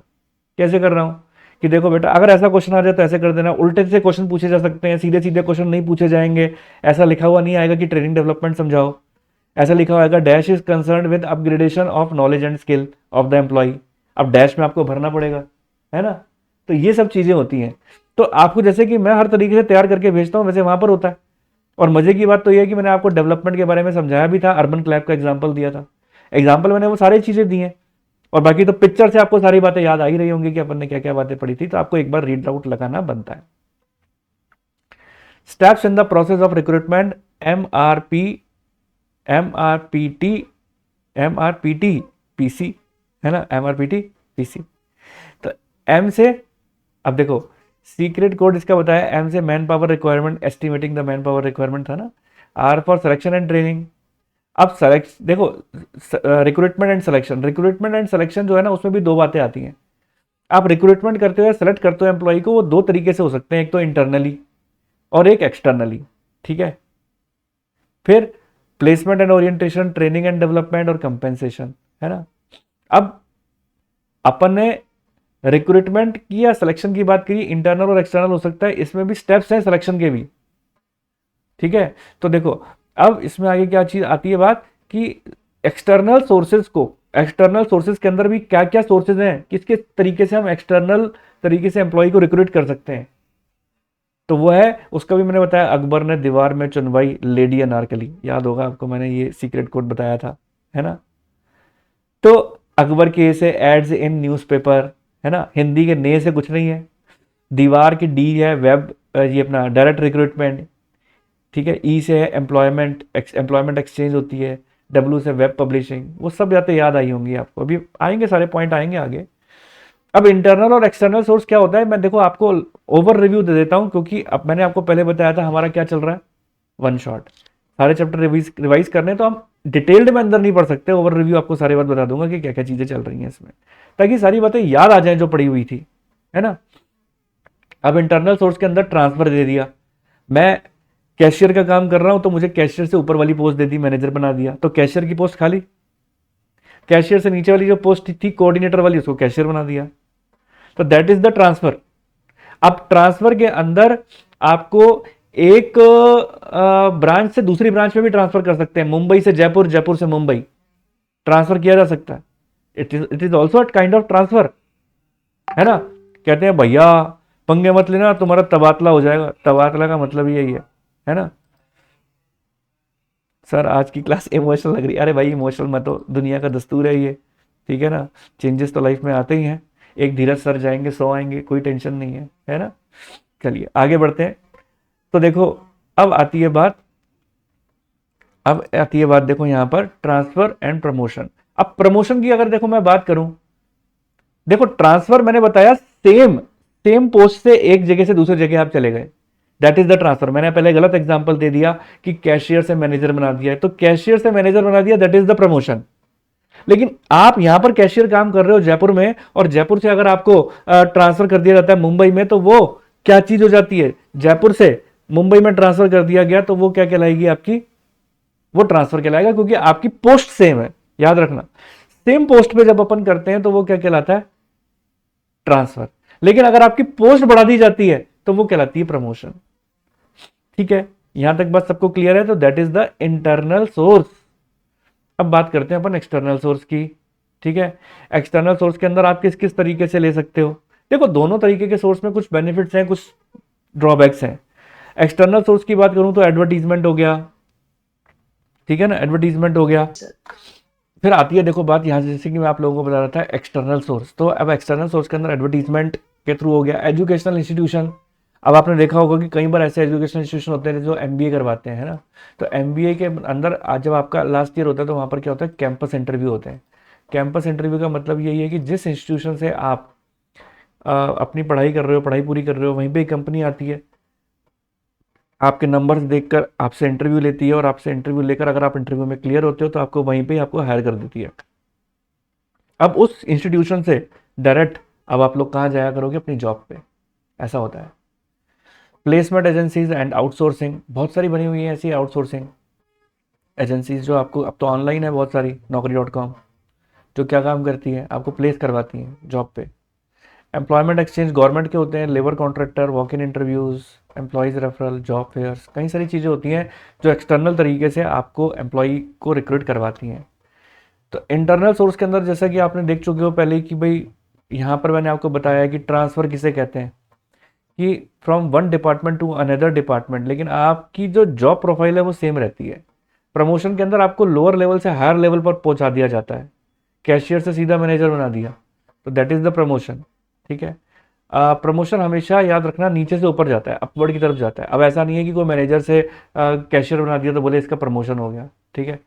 कैसे कर रहा हूँ कि देखो बेटा अगर ऐसा क्वेश्चन आ जाए तो ऐसे कर देना, उल्टे से क्वेश्चन पूछे जा सकते हैं, सीधे सीधे क्वेश्चन नहीं पूछे जाएंगे। ऐसा लिखा हुआ नहीं आएगा कि ट्रेनिंग डेवलपमेंट समझाओ, ऐसा लिखा हुआ आएगा dash is concern with upgradation of knowledge and skill of the employee. अब डैश में आपको भरना पड़ेगा, है ना। तो ये सब चीज़ें होती हैं। तो आपको जैसे कि मैं हर तरीके से तैयार करके भेजता हूँ, वैसे वहाँ पर होता है। और मजे की बात तो ये है कि मैंने आपको डेवलपमेंट के बारे में समझाया भी था, अर्बन क्लैब का एग्जाम्पल दिया था, एग्जाम्पल मैंने वो सारी चीज़ें दी हैं। और बाकी तो पिक्चर से आपको सारी बातें याद आ ही रही होंगी कि अपन ने क्या क्या बातें पढ़ी थी, तो आपको एक बार रीड आउट लगाना बनता है। Steps in the process of recruitment, MRPT PC, है ना, MRPT PC। तो M से, अब देखो सीक्रेट कोड इसका बताया, M से man power requirement, estimating the man power requirement था ना। R for selection and training. अब सेलेक्ट देखो recruitment and selection, recruitment and selection जो है ना उसमें भी दो बातें आती हैं। आप रिक्रूटमेंट करते हो या सेलेक्ट करते हो एम्प्लॉय को, वो दो तरीके से हो सकते हैं, एक तो इंटरनली और एक एक्सटर्नली, ठीक है। फिर placement and orientation, training and development और कंपेंसेशन, है ना। अब अपन ने रिक्रूटमेंट की या सिलेक्शन की बात करी, इंटरनल और एक्सटर्नल हो सकता है, इसमें भी स्टेप्स हैं सिलेक्शन के भी, ठीक है। तो देखो अब इसमें आगे क्या चीज आती है बात कि एक्सटर्नल सोर्सेज को, एक्सटर्नल सोर्सेज के अंदर भी क्या क्या सोर्सेज हैं, किसके तरीके से हम एक्सटर्नल तरीके से एम्प्लॉय को रिक्रूट कर सकते हैं। तो वो है, उसका भी मैंने बताया, अकबर ने दीवार में चुनवाई लेडी अनारकली, याद होगा आपको, मैंने ये सीक्रेट कोड बताया था, है ना। तो अकबर के से एड्स इन न्यूज़पेपर, है ना, हिंदी के ने से कुछ नहीं है, दीवार की डी है वेब, ये अपना डायरेक्ट रिक्रूटमेंट, ठीक है। ई से है एम्प्लॉयमेंट, एम्प्लॉयमेंट एक्सचेंज होती है, डब्ल्यू से वेब पब्लिशिंग, वो सब बातें याद आई होंगी आपको, अभी आएंगे सारे पॉइंट आएंगे आगे। अब इंटरनल और एक्सटर्नल सोर्स क्या होता है, मैं देखो आपको ओवर रिव्यू दे देता हूं, क्योंकि अब मैंने आपको पहले बताया था हमारा क्या चल रहा है, वन शॉट, सारे चैप्टर रिवाइज करने, तो हम डिटेल्ड में अंदर नहीं पढ़ सकते, ओवर रिव्यू आपको सारी बात बता दूंगा कि क्या क्या चीजें चल रही हैं इसमें, ताकि सारी बातें याद आ जाएं जो पड़ी हुई थी, है ना। अब इंटरनल सोर्स के अंदर ट्रांसफर दे दिया, मैं कैशियर का काम कर रहा हूं तो मुझे कैशियर से ऊपर वाली पोस्ट दे दी, मैनेजर बना दिया, तो कैशियर की पोस्ट खाली, कैशियर से नीचे वाली जो पोस्ट थी कोऑर्डिनेटर वाली, उसको कैशियर बना दिया, तो दैट इज द ट्रांसफर। अब ट्रांसफर के अंदर आपको एक ब्रांच से दूसरी ब्रांच में भी ट्रांसफर कर सकते हैं, मुंबई से जयपुर, जयपुर से मुंबई ट्रांसफर किया जा सकता है, it is also kind of transfer, है ना। कहते हैं भैया पंगे मत लेना तुम्हारा तबादला हो जाएगा, तबादला का मतलब यही है ना। सर आज की क्लास इमोशनल लग रही है, अरे भाई इमोशनल मत हो, दुनिया का दस्तूर है ये, ठीक है ना, चेंजेस तो लाइफ में आते ही हैं, एक धीरज सर जाएंगे, सो आएंगे, कोई टेंशन नहीं है ना। चलिए आगे बढ़ते हैं। तो देखो अब आती है बात, देखो यहाँ पर ट्रांसफर एंड प्रमोशन। अब प्रमोशन की अगर देखो मैं बात करूं, देखो ट्रांसफर मैंने बताया सेम पोस्ट से एक जगह से दूसरी जगह आप चले गए, दैट इज द ट्रांसफर। मैंने पहले गलत एग्जांपल दे दिया कि कैशियर से मैनेजर बना दिया है, तो कैशियर से मैनेजर बना दिया, दैट इज द प्रमोशन। लेकिन आप यहां पर कैशियर काम कर रहे हो जयपुर में, और जयपुर से अगर आपको ट्रांसफर कर दिया जाता है मुंबई में, तो वो क्या चीज हो जाती है, जयपुर से मुंबई में ट्रांसफर कर दिया गया, तो वो क्या कहलाएगी आपकी, वो ट्रांसफर कहलाएगा, क्योंकि आपकी पोस्ट सेम है, याद रखना। सेम पोस्ट पे जब अपन करते हैं तो वो क्या कहलाता है, ट्रांसफर। लेकिन अगर आपकी पोस्ट बढ़ा दी जाती है तो वो कहलाती है प्रमोशन। ठीक है, यहां तक बात सबको क्लियर है? तो that is the internal source. अब बात करते हैं अपन एक्सटर्नल सोर्स की। ठीक है, एक्सटर्नल सोर्स के अंदर आप किस किस तरीके से ले सकते हो? देखो, दोनों तरीके के सोर्स में कुछ बेनिफिट्स हैं, कुछ ड्रॉबैक्स हैं। एक्सटर्नल सोर्स की बात करूं तो एडवर्टीजमेंट हो गया, ठीक है ना, एडवर्टीजमेंट हो गया। फिर आती है देखो बात यहाँ, जैसे कि मैं आप लोगों को बता रहा था एक्सटर्नल सोर्स, तो अब एक्सटर्नल सोर्स के अंदर एडवर्टीजमेंट के थ्रू हो गया। एजुकेशनल इंस्टीट्यूशन, अब आपने देखा होगा कि कई बार ऐसे एजुकेशनल इंस्टीट्यूशन होते हैं जो एमबीए करवाते हैं, है ना। तो एमबीए के अंदर आज जब आपका लास्ट ईयर होता है तो वहाँ पर क्या होता है, कैंपस इंटरव्यू होते हैं। कैंपस इंटरव्यू का मतलब यही है कि जिस इंस्टीट्यूशन से आप अपनी पढ़ाई कर रहे हो, पढ़ाई पूरी कर रहे हो, वहीं पे कंपनी आती है, आपके नंबर्स देखकर आपसे इंटरव्यू लेती है, और आपसे इंटरव्यू लेकर अगर आप इंटरव्यू में क्लियर होते हो तो आपको वहीं पे आपको हायर कर देती है। अब उस इंस्टीट्यूशन से डायरेक्ट अब आप लोग कहाँ जाया करोगे, अपनी जॉब पे। ऐसा होता है। प्लेसमेंट एजेंसीज एंड आउटसोर्सिंग, बहुत सारी बनी हुई है ऐसी आउटसोर्सिंग एजेंसीज जो आपको, अब तो ऑनलाइन है बहुत सारी, Naukri.com, जो क्या काम करती है, आपको प्लेस करवाती हैं जॉब पे। एम्प्लॉयमेंट एक्सचेंज गवर्नमेंट के होते हैं, labour contractor, walk in interviews, employees referral, job fairs, कई सारी चीज़ें होती हैं जो एक्सटर्नल तरीके से आपको एम्प्लॉय को रिक्रूट करवाती हैं। तो इंटरनल सोर्स के अंदर जैसा कि आपने देख चुके हो पहले कि भाई यहाँ पर मैंने आपको बताया कि ट्रांसफ़र किसे कहते हैं, कि from one department to another department, लेकिन आपकी जो जॉब प्रोफाइल है वो सेम रहती है। प्रमोशन के अंदर आपको लोअर लेवल से हायर लेवल पर पहुंचा दिया जाता है, कैशियर से सीधा मैनेजर बना दिया, तो दैट इज़ द प्रमोशन। ठीक है, प्रमोशन हमेशा याद रखना नीचे से ऊपर जाता है, अपवर्ड की तरफ जाता है। अब ऐसा नहीं है कि कोई मैनेजर से कैशियर बना दिया तो बोले इसका प्रमोशन हो गया। ठीक है,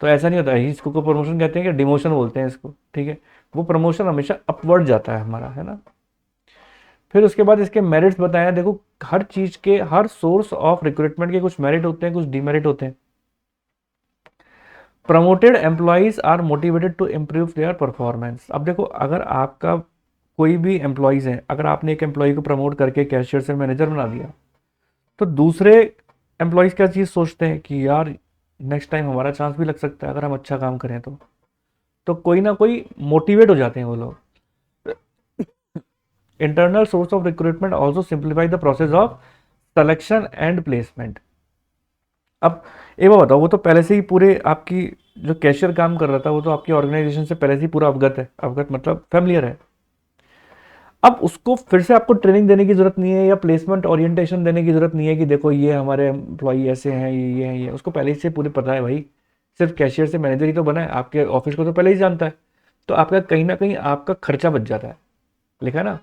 तो ऐसा नहीं होता है, इसको को प्रमोशन कहते हैं कि डिमोशन बोलते हैं इसको। ठीक है, वो प्रमोशन हमेशा अपवर्ड जाता है हमारा, है ना। फिर उसके बाद इसके मेरिट्स बताया। देखो, हर चीज के, हर सोर्स ऑफ रिक्रूटमेंट के कुछ मेरिट होते हैं, कुछ डीमेरिट होते हैं। Promoted employees are motivated to improve their performance. अब देखो, अगर आपका कोई भी एम्प्लॉयज है, अगर आपने एक एम्प्लॉय को प्रमोट करके कैशियर से मैनेजर बना दिया, तो दूसरे एम्प्लॉयज क्या चीज़ सोचते हैं कि यार नेक्स्ट टाइम हमारा चांस भी लग सकता है अगर हम अच्छा काम करें तो कोई ना कोई मोटिवेट हो जाते हैं वो लोग। Internal source of recruitment also simplify the process of selection and placement. अब एक बात बताओ, वो तो पहले से ही पूरे आपकी जो कैशियर काम कर रहा था वो तो आपकी ऑर्गेनाइजेशन से पहले से ही पूरा अवगत है, अवगत मतलब फैमिलियर है। अब उसको फिर से आपको ट्रेनिंग देने की जरूरत नहीं है, या प्लेसमेंट ओरिएंटेशन देने की जरूरत नहीं है कि देखो ये हमारे एम्प्लॉई ऐसे हैं, ये हैं, ये उसको पहले ही से पूरे पता है भाई। सिर्फ कैशियर से मैनेजर ही तो बना है, आपके ऑफिस को तो पहले ही जानता है। तो आपका कहीं ना कहीं आपका खर्चा बच जाता है, लिखा है ना,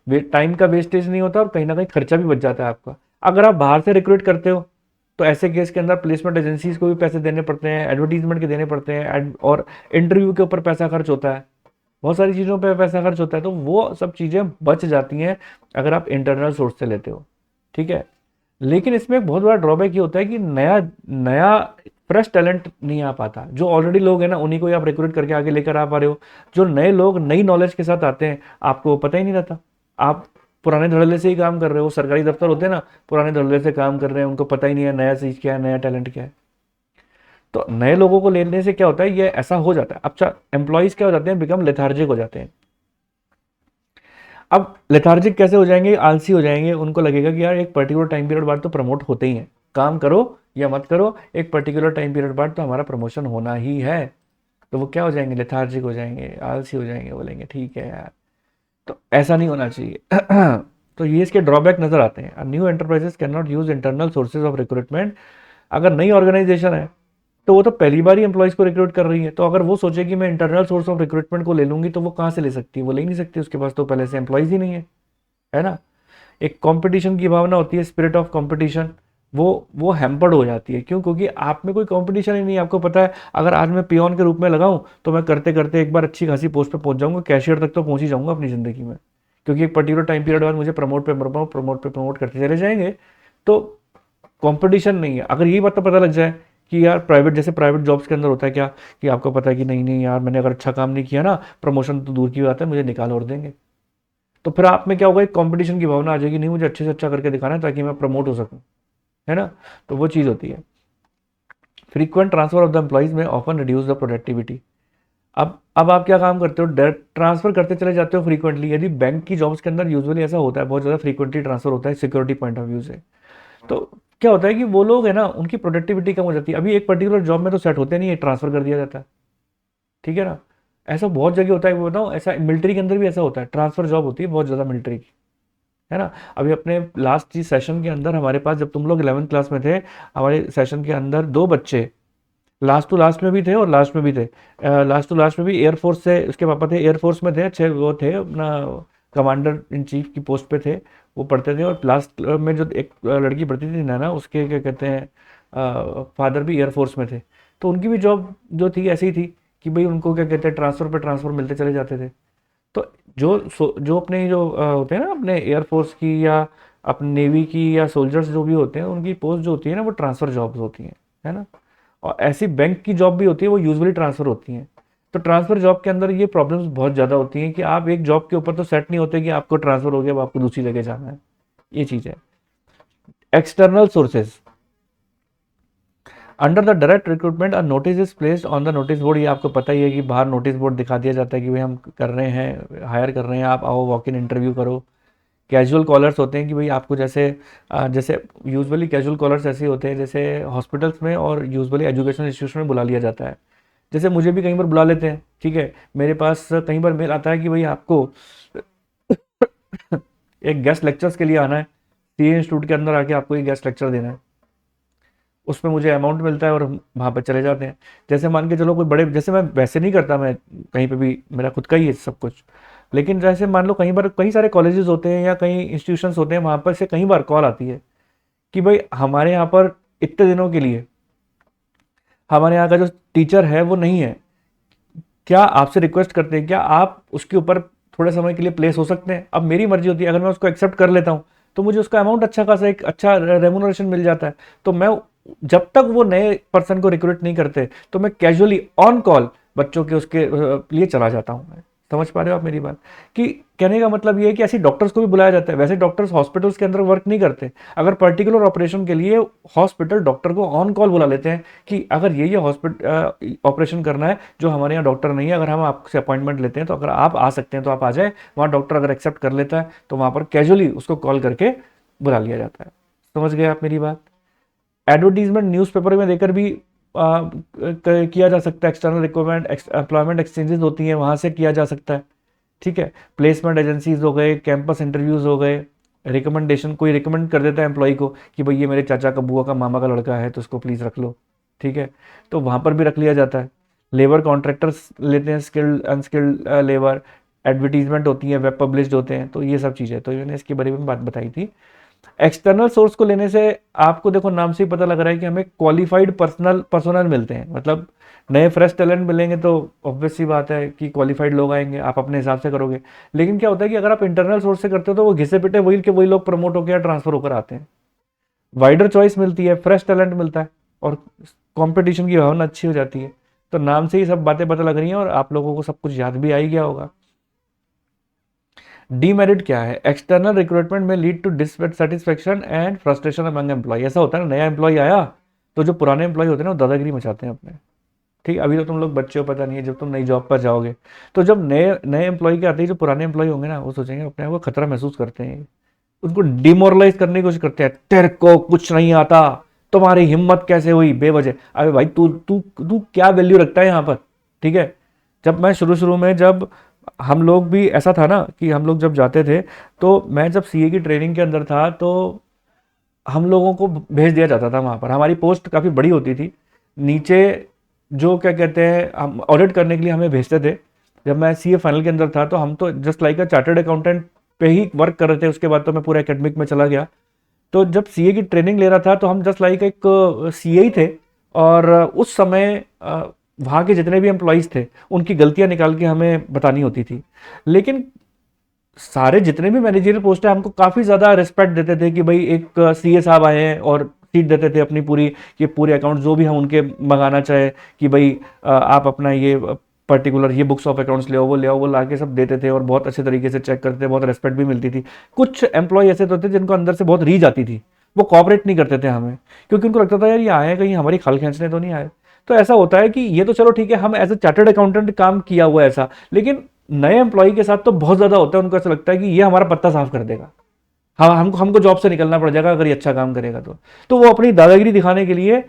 टाइम का वेस्टेज नहीं होता, और कहीं ना कहीं खर्चा भी बच जाता है आपका। अगर आप बाहर से रिक्रूट करते हो तो ऐसे केस के अंदर प्लेसमेंट एजेंसीज को भी पैसे देने पड़ते हैं, एडवर्टीजमेंट के देने पड़ते हैं, और इंटरव्यू के ऊपर पैसा खर्च होता है, बहुत सारी चीज़ों पे पैसा खर्च होता है। तो वो सब चीज़ें बच जाती हैं अगर आप इंटरनल सोर्स से लेते हो। ठीक है, लेकिन इसमें एक बहुत बड़ा ड्रॉबैक ये होता है कि नया नया फ्रेश टैलेंट नहीं आ पाता। जो ऑलरेडी लोग हैं ना, उन्हीं को ही आप रिक्रूट करके आगे लेकर आ पा रहे हो। जो नए लोग नई नॉलेज के साथ आते हैं, आपको पता ही नहीं रहता, आप पुराने धड़ल्ले से ही काम कर रहे हो। सरकारी दफ्तर होते हैं ना, पुराने धड़ल्ले से काम कर रहे हैं, उनको पता ही नहीं है नया चीज़ क्या है, नया टैलेंट क्या है। तो नए लोगों को लेने से क्या होता है, ये ऐसा हो जाता है। अच्छा, एम्प्लॉयज क्या हो जाते हैं, बिकम लेथार्जिक हो जाते हैं। अब लेथार्जिक कैसे हो जाएंगे, आलसी हो जाएंगे। उनको लगेगा कि यार एक पर्टिकुलर टाइम पीरियड बाद तो प्रमोट होते ही हैं, काम करो या मत करो, एक पर्टिकुलर टाइम पीरियड बाद तो हमारा प्रमोशन होना ही है। तो वो क्या हो जाएंगे, लेथार्जिक हो जाएंगे, आलसी हो जाएंगे, बोलेंगे ठीक है यार। तो ऐसा नहीं होना चाहिए। तो ये इसके ड्रॉबैक नजर आते हैं। New enterprises can not use internal sources of recruitment. अगर नई ऑर्गेनाइजेशन है तो वो तो पहली बार ही एम्प्लॉयज़ को रिक्रूट कर रही है, तो अगर वो सोचे कि मैं इंटरनल सोर्स ऑफ रिक्रूटमेंट को ले लूंगी तो वो कहाँ से ले सकती है, वो ले ही नहीं सकती, उसके पास तो पहले से एम्प्लॉयज़ ही नहीं है ना। एक कंपटीशन की भावना होती है, स्पिरिट ऑफ कंपटीशन, वो हैम्पर्ड हो जाती है। क्यों? क्योंकि आप में कोई कंपटीशन ही नहीं है। आपको पता है अगर आज मैं पियोन के रूप में लगाऊं तो मैं करते करते एक बार अच्छी खासी पोस्ट पे पहुंच जाऊंगा, कैशियर तक तो पहुंच ही जाऊंगा अपनी ज़िंदगी में, क्योंकि एक पर्टिकुलर टाइम पीरियड बाद मुझे प्रमोट करते चले जाएंगे। तो कंपटीशन नहीं है। अगर यही बात तो पता लग जाए कि यार प्राइवेट, जैसे प्राइवेट जॉब्स के अंदर होता है क्या, कि आपको पता है कि नहीं नहीं यार, मैंने अगर अच्छा काम नहीं किया ना, प्रमोशन तो दूर की बात है, मुझे निकाल और देंगे। तो फिर आप में क्या होगा, एक कंपटीशन की भावना आ जाएगी, नहीं मुझे अच्छे से अच्छा करके दिखाना है ताकि मैं प्रमोट हो सकूं, है ना। तो वो चीज़ होती है। Frequent transfer of the employees में ऑफन रिड्यूस द प्रोडक्टिविटी। अब आप क्या काम करते हो, डायरेक्ट ट्रांसफर करते चले जाते हो फ्रीक्वेंटली। यदि बैंक की जॉब्स के अंदर यूजुअली ऐसा होता है, बहुत ज़्यादा फ्रीक्वेंटली ट्रांसफर होता है सिक्योरिटी पॉइंट ऑफ व्यू से। तो क्या होता है कि वो लोग है ना, उनकी प्रोडक्टिविटी कम हो जाती है। अभी एक पर्टिकुलर जॉब में तो सेट होते नहीं है, ट्रांसफर कर दिया जाता है, ठीक है ना। ऐसा बहुत जगह होता है, वो बताऊँ, ऐसा मिलिट्री के अंदर भी ऐसा होता है, ट्रांसफर जॉब होती है बहुत ज़्यादा मिलिट्री की, है ना। अभी अपने लास्ट जी सेशन के अंदर हमारे पास, जब तुम लोग 11th क्लास में थे, हमारे सेशन के अंदर दो बच्चे लास्ट टू लास्ट में भी थे और लास्ट में भी थे। लास्ट टू लास्ट में भी एयरफोर्स से, उसके पापा थे एयरफोर्स में थे, अच्छे वो थे, अपना कमांडर इन चीफ की पोस्ट पे थे, वो पढ़ते थे। और लास्ट में जो एक लड़की पढ़ती थी ना उसके क्या कहते हैं, फादर भी एयरफोर्स में थे। तो उनकी भी जॉब जो थी ऐसी ही थी कि भाई उनको क्या कहते हैं, ट्रांसफ़र पे ट्रांसफ़र मिलते चले जाते थे। तो जो अपने जो होते हैं ना अपने एयरफोर्स की या अपने नेवी की या सोल्जर्स जो भी होते हैं, उनकी पोस्ट जो होती है ना वो ट्रांसफ़र जॉब्स होती हैं, है ना। और ऐसी बैंक की जॉब भी होती है, वो यूजुअली ट्रांसफ़र होती हैं। तो ट्रांसफ़र जॉब के अंदर ये प्रॉब्लम्स बहुत ज़्यादा होती हैं कि आप एक जॉब के ऊपर तो सेट नहीं होते कि आपको ट्रांसफ़र हो गया, अब आपको दूसरी जगह जाना है। ये चीज़ है। External sources under the direct recruitment, notice is placed on the notice board. ये आपको पता ही है कि बाहर नोटिस बोर्ड दिखा दिया जाता है कि भाई हम कर रहे हैं, हायर कर रहे हैं, आप आओ, वॉक इन इंटरव्यू करो। कैजुअल कॉलर्स होते हैं कि भाई आपको जैसे जैसे यूजुअली कैजुअल कॉलर्स ऐसे होते हैं जैसे हॉस्पिटल्स में और यूजुअली एजुकेशन इंस्टीट्यूशन में बुला लिया जाता है। जैसे मुझे भी कई बार बुला लेते हैं, ठीक है, मेरे पास कई बार मेल आता है कि भाई आपको एक गेस्ट लेक्चर्स के लिए आना है, सीए इंस्टीट्यूट के अंदर आके आपको एक गेस्ट लेक्चर देना है। उसमें मुझे अमाउंट मिलता है और हम वहाँ पर चले जाते हैं। जैसे मान के चलो कोई बड़े, जैसे मैं वैसे नहीं करता, मैं कहीं पे भी मेरा खुद का ही है सब कुछ, लेकिन जैसे मान लो कई बार कई सारे कॉलेजेस होते हैं या कई इंस्टीट्यूशंस होते हैं, वहाँ पर से कई बार कॉल आती है कि भाई हमारे यहाँ पर इतने दिनों के लिए हमारे यहाँ का जो टीचर है वो नहीं है, क्या आपसे रिक्वेस्ट करते हैं क्या आप उसके ऊपर थोड़े समय के लिए प्लेस हो सकते हैं। अब मेरी मर्जी होती है, अगर मैं उसको एक्सेप्ट कर लेता हूँ तो मुझे उसका अमाउंट अच्छा खासा एक अच्छा रेमुनरेशन मिल जाता है। तो मैं, जब तक वो नए पर्सन को रिक्रूट नहीं करते, तो मैं कैजुअली ऑन कॉल बच्चों के उसके लिए चला जाता हूँ। मैं समझ पा रहे हो आप मेरी बात, कि कहने का मतलब ये है कि ऐसे डॉक्टर्स को भी बुलाया जाता है। वैसे डॉक्टर्स हॉस्पिटल्स के अंदर वर्क नहीं करते, अगर पर्टिकुलर ऑपरेशन के लिए हॉस्पिटल डॉक्टर को ऑन कॉल बुला लेते हैं कि अगर ये हॉस्पिटल ऑपरेशन करना है, जो हमारे यहाँ डॉक्टर नहीं है, अगर हम आपसे अपॉइंटमेंट लेते हैं तो अगर आप आ सकते हैं तो आप आ जाए। वहाँ डॉक्टर अगर एक्सेप्ट कर लेता है तो वहाँ पर कैजुअली उसको कॉल करके बुला लिया जाता है। समझ गए आप मेरी बात। एडवर्टीजमेंट न्यूज़पेपर में देकर भी किया जा सकता है। एक्सटर्नल रिक्वायरमेंट एम्प्लॉयमेंट एक्सचेंजेस होती हैं, वहाँ से किया जा सकता है, ठीक है। प्लेसमेंट एजेंसीज हो गए, कैंपस इंटरव्यूज़ हो गए, रिकमेंडेशन, कोई रिकमेंड कर देता है एम्प्लॉय को कि भाई ये मेरे चाचा का, बुआ का, मामा का लड़का है तो उसको प्लीज़ रख लो, ठीक है। तो वहाँ पर भी रख लिया जाता है। लेबर कॉन्ट्रैक्टर्स लेते हैं, स्किल्ड अनस्किल्ड लेबर। एडवर्टीजमेंट होती है, वेब पब्लिश्ड होते हैं, तो ये सब चीज़ें, तो मैंने इसके बारे में बात बताई थी। एक्सटर्नल सोर्स को लेने से आपको देखो नाम से ही पता लग रहा है कि हमें क्वालिफाइड पर्सनल मिलते हैं, मतलब नए फ्रेश टैलेंट मिलेंगे तो ऑब्वियस सी बात है कि क्वालिफाइड लोग आएंगे, आप अपने हिसाब से करोगे। लेकिन क्या होता है कि अगर आप इंटरनल सोर्स से करते हो तो वो घिसे पिटे वही के वही लोग प्रमोट होकर या ट्रांसफर होकर आते हैं। वाइडर चॉइस मिलती है, फ्रेश टैलेंट मिलता है और कंपटीशन की भावना अच्छी हो जाती है। तो नाम से ही सब बातें पता लग रही हैं और आप लोगों को सब कुछ याद भी आ ही गया होगा। डीमेरिट क्या है, external recruitment may lead to dissatisfaction and frustration among employee. ऐसा होता है ना, नया एम्प्लॉय आया तो जो पुराने एम्प्लॉय होते हैं ना वो दादागिरी मचाते हैं अपने, ठीक है। अभी तो तुम लोग बच्चे हो, पता नहीं है, जब तुम नई जॉब पर जाओगे तो जब नए नए एम्प्लॉय के आते ही जो पुराने एम्प्लॉय होंगे ना, वो सोचेंगे अपने आप को खतरा महसूस करते हैं, उनको डिमोरलाइज करने की कोशिश करते हैं। तेरे को कुछ नहीं आता, तुम्हारी हिम्मत कैसे हुई बेवजह। अरे भाई तू तू तू क्या वैल्यू रखता है यहाँ पर, ठीक है। जब मैं शुरू शुरू में, जब हम लोग भी ऐसा था ना कि हम लोग जब जाते थे, तो मैं जब सीए की ट्रेनिंग के अंदर था तो हम लोगों को भेज दिया जाता था वहाँ पर। हमारी पोस्ट काफ़ी बड़ी होती थी, नीचे जो क्या कहते हैं, हम ऑडिट करने के लिए हमें भेजते थे। जब मैं सीए फाइनल के अंदर था तो हम तो just like a chartered accountant पे ही वर्क कर रहे थे। उसके बाद तो मैं पूरा एकेडमिक में चला गया। तो जब सीए की ट्रेनिंग ले रहा था तो हम जस्ट लाइक एक सीए ही थे। और उस समय वहाँ के जितने भी एम्प्लॉयज़ थे उनकी गलतियाँ निकाल के हमें बतानी होती थी। लेकिन सारे जितने भी मैनेजरियल पोस्ट है हमको काफ़ी ज़्यादा रिस्पेक्ट देते थे कि भाई एक सीए साहब आए हैं, और सीट देते थे अपनी पूरी, कि पूरे अकाउंट जो भी हम उनके मंगाना चाहे कि भाई आप अपना ये पर्टिकुलर ये बुक्स ऑफ अकाउंट्स ले आओ, वो ले आओ, वो ला के सब देते थे और बहुत अच्छे तरीके से चेक करते थे, बहुत रिस्पेक्ट भी मिलती थी। कुछ एम्प्लॉय ऐसे तो थे जिनको अंदर से बहुत रीझ आती थी, वो कॉपरेट नहीं करते थे हमें, क्योंकि उनको लगता था यार ये आए हैं कहीं हमारी खाल खींचने तो नहीं आए। तो ऐसा होता है कि ये तो चलो ठीक है, हम एज ए चार्टर्ड अकाउंटेंट काम किया हुआ है ऐसा, लेकिन नए एम्प्लॉय के साथ तो बहुत ज़्यादा होता है, उनको ऐसा लगता है कि ये हमारा पत्ता साफ कर देगा, हाँ हमको जॉब से निकलना पड़ जाएगा अगर ये अच्छा काम करेगा तो वो अपनी दादागिरी दिखाने के लिए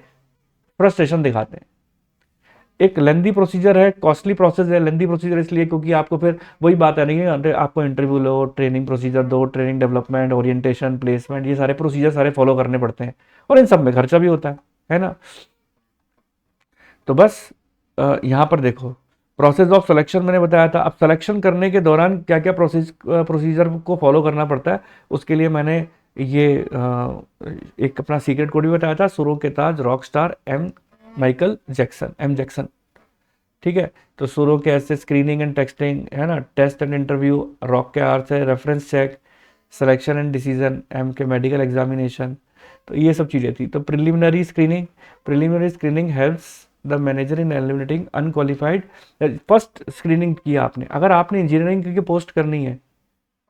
फ्रस्ट्रेशन दिखाते हैं। एक लेंदी प्रोसीजर है, कॉस्टली प्रोसेस है। लेंदी प्रोसीजर इसलिए क्योंकि आपको फिर वही बात है नहीं है, आपको इंटरव्यू लो, ट्रेनिंग प्रोसीजर दो, ट्रेनिंग डेवलपमेंट, ओरिएंटेशन, प्लेसमेंट, ये सारे प्रोसीजर सारे फॉलो करने पड़ते हैं, और इन सब में खर्चा भी होता है ना। तो बस यहाँ पर देखो, प्रोसेस ऑफ सिलेक्शन मैंने बताया था। अब सिलेक्शन करने के दौरान क्या क्या प्रोसीजर को फॉलो करना पड़ता है, उसके लिए मैंने ये एक अपना सीक्रेट कोड भी बताया था, सुरों के ताज, रॉक स्टार, एम जैक्सन, ठीक है। तो सुरों के ऐसे स्क्रीनिंग एंड टेक्सटिंग है ना, टेस्ट एंड इंटरव्यू, रॉक के आर से reference check, selection and decision, एम के मेडिकल एग्जामिनेशन, तो ये सब चीज़ें थी। तो preliminary screening helps the manager in eliminating unqualified. First screening किया आपने, अगर आपने इंजीनियरिंग की पोस्ट करनी है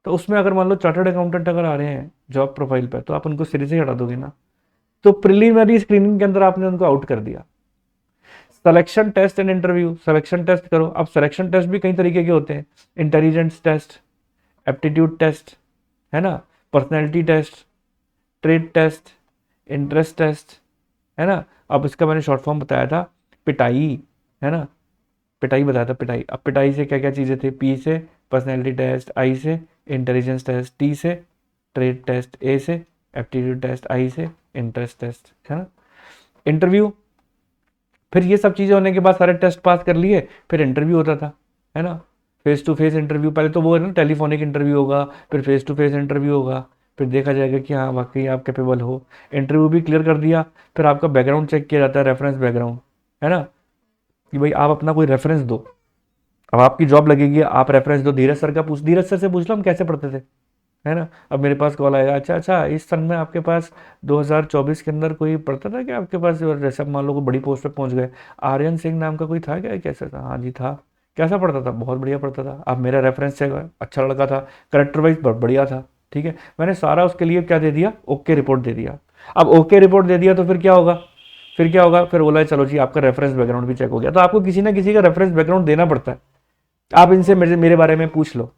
तो उसमें अगर मान लो चार्टर्ड अकाउंटेंट अगर आ रहे हैं जॉब प्रोफाइल पर, तो आप उनको सिरे से हटा दोगे ना। तो प्रिलिमिनरी स्क्रीनिंग के अंदर आपने उनको आउट कर दिया। Selection test and interview, selection test करो। अब सिलेक्शन टेस्ट भी कई तरीके के होते हैं, इंटेलिजेंस टेस्ट, एप्टीट्यूड टेस्ट, है ना, personality test, trade test, interest test, है ना। अब इसका मैंने शॉर्ट फॉर्म बताया था पिटाई, है ना, पिटाई बताया था, पिटाई। अब पिटाई से क्या क्या चीज़ें थी, पी से पर्सनैलिटी टेस्ट, आई से इंटेलिजेंस टेस्ट, टी से ट्रेड टेस्ट, ए से एप्टीट्यूड टेस्ट, आई से इंटरेस्ट टेस्ट, है ना। इंटरव्यू, फिर ये सब चीज़ें होने के बाद सारे टेस्ट पास कर लिए, फिर इंटरव्यू होता था, है ना। फेस टू फेस इंटरव्यू, पहले तो वो है ना टेलीफोनिक इंटरव्यू होगा, फिर फेस टू फेस इंटरव्यू होगा, फिर देखा जाएगा कि हाँ वाकई आप कैपेबल हो। इंटरव्यू भी क्लियर कर दिया, फिर आपका बैकग्राउंड चेक किया जाता है, रेफरेंस बैकग्राउंड, है ना, कि भाई आप अपना कोई रेफरेंस दो। अब आपकी जॉब लगेगी, आप रेफरेंस दो। धीरज सर से पूछ लो हम कैसे पढ़ते थे, है ना। अब मेरे पास कॉल आएगा, अच्छा इस सन में आपके पास 2024 के अंदर कोई पढ़ता था कि आपके पास, जैसे आप मान लो कोई बड़ी पोस्ट पे पहुंच गए, आर्यन सिंह नाम का कोई था क्या, कैसा था, हाँ जी था, कैसा पढ़ता था, बहुत बढ़िया पढ़ता था। अब मेरा रेफरेंस चेक अच्छा लड़का था, करेक्टर वाइज बहुत बढ़िया था, ठीक है। मैंने सारा उसके लिए क्या दे दिया, ओके रिपोर्ट दे दिया। अब ओके रिपोर्ट दे दिया तो फिर क्या होगा, फिर बोला चलो जी आपका रेफरेंस बैकग्राउंड भी चेक हो गया। तो आपको किसी ना किसी का रेफरेंस बैकग्राउंड देना पड़ता है, आप इनसे मेरे बारे में पूछ लो।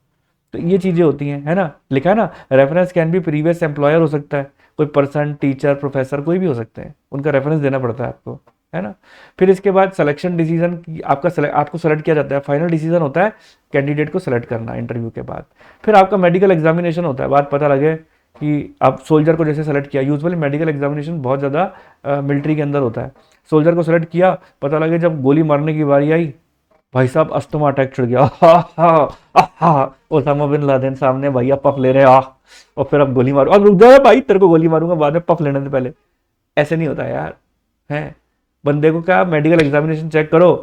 तो ये चीज़ें होती हैं, है ना। लिखा है ना, reference can be previous employer हो सकता है, कोई पर्सन, टीचर, प्रोफेसर, कोई भी हो सकते हैं, उनका रेफरेंस देना पड़ता है आपको, है ना। फिर इसके बाद सिलेक्शन डिसीजन आपको सेलेक्ट किया जाता है। फाइनल डिसीजन होता है कैंडिडेट को सेलेक्ट करना इंटरव्यू के बाद। फिर आपका मेडिकल एग्जामिनेशन होता है। बात पता लगे कि आप सोल्जर को जैसे सेलेक्ट किया, यूजुअली मेडिकल एग्जामिनेशन बहुत ज़्यादा मिलिट्री के अंदर होता है। सोल्जर को सेलेक्ट किया, पता लगे जब गोली मारने की बारी आई, भाई साहब अस्थमा अटैक चढ़ गया, ओसामा बिन लादेन सामने, भैया पफ ले रहे हैं, और फिर अब गोली मारो, अब रुक जा भाई तेरे को गोली मारूंगा बाद में, पफ लेने से पहले। ऐसे नहीं होता यार, है। बंदे को क्या मेडिकल एग्जामिनेशन चेक करो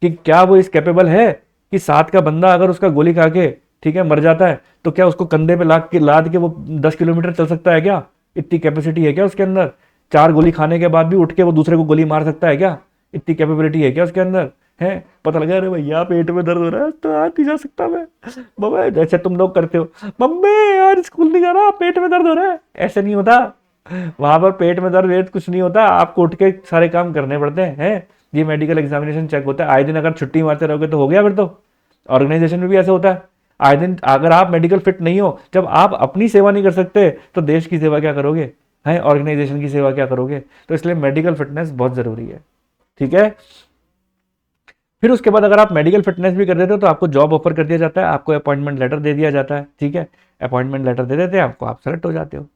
कि क्या वो इस कैपेबल है कि साथ का बंदा अगर उसका गोली खा के, ठीक है, मर जाता है, तो क्या उसको कंधे पे लाद के वो 10 किलोमीटर चल सकता है क्या, इतनी कैपेसिटी है क्या उसके अंदर। 4 गोली खाने के बाद भी उठ के वो दूसरे को गोली मार सकता है क्या, इतनी कैपेबिलिटी है क्या उसके अंदर, है। पता लगा अरे भैया पेट में दर्द हो रहा है तो आज नहीं जा सकता मैं, बाबा जैसे तुम लोग करते हो, मम्मी यार स्कूल नहीं जा रहा, पेट में दर्द हो रहा है, ऐसे नहीं होता। वहां पर पेट में दर्द वेट कुछ नहीं होता, आपको उठ के सारे काम करने पड़ते हैं। ये मेडिकल एग्जामिनेशन चेक होता है। आए दिन अगर छुट्टी मारते रहोगे तो हो गया, फिर तो ऑर्गेनाइजेशन में भी ऐसा होता है। आए दिन अगर आप मेडिकल फिट नहीं हो, जब आप अपनी सेवा नहीं कर सकते तो देश की सेवा क्या करोगे, है, ऑर्गेनाइजेशन की सेवा क्या करोगे। तो इसलिए मेडिकल फिटनेस बहुत जरूरी है, ठीक है। फिर उसके बाद अगर आप मेडिकल फिटनेस भी कर देते हो तो आपको जॉब ऑफर कर दिया जाता है, आपको अपॉइंटमेंट लेटर दे दिया जाता है, ठीक है। अपॉइंटमेंट लेटर दे देते हैं आपको, आप सेलेक्ट हो जाते हो।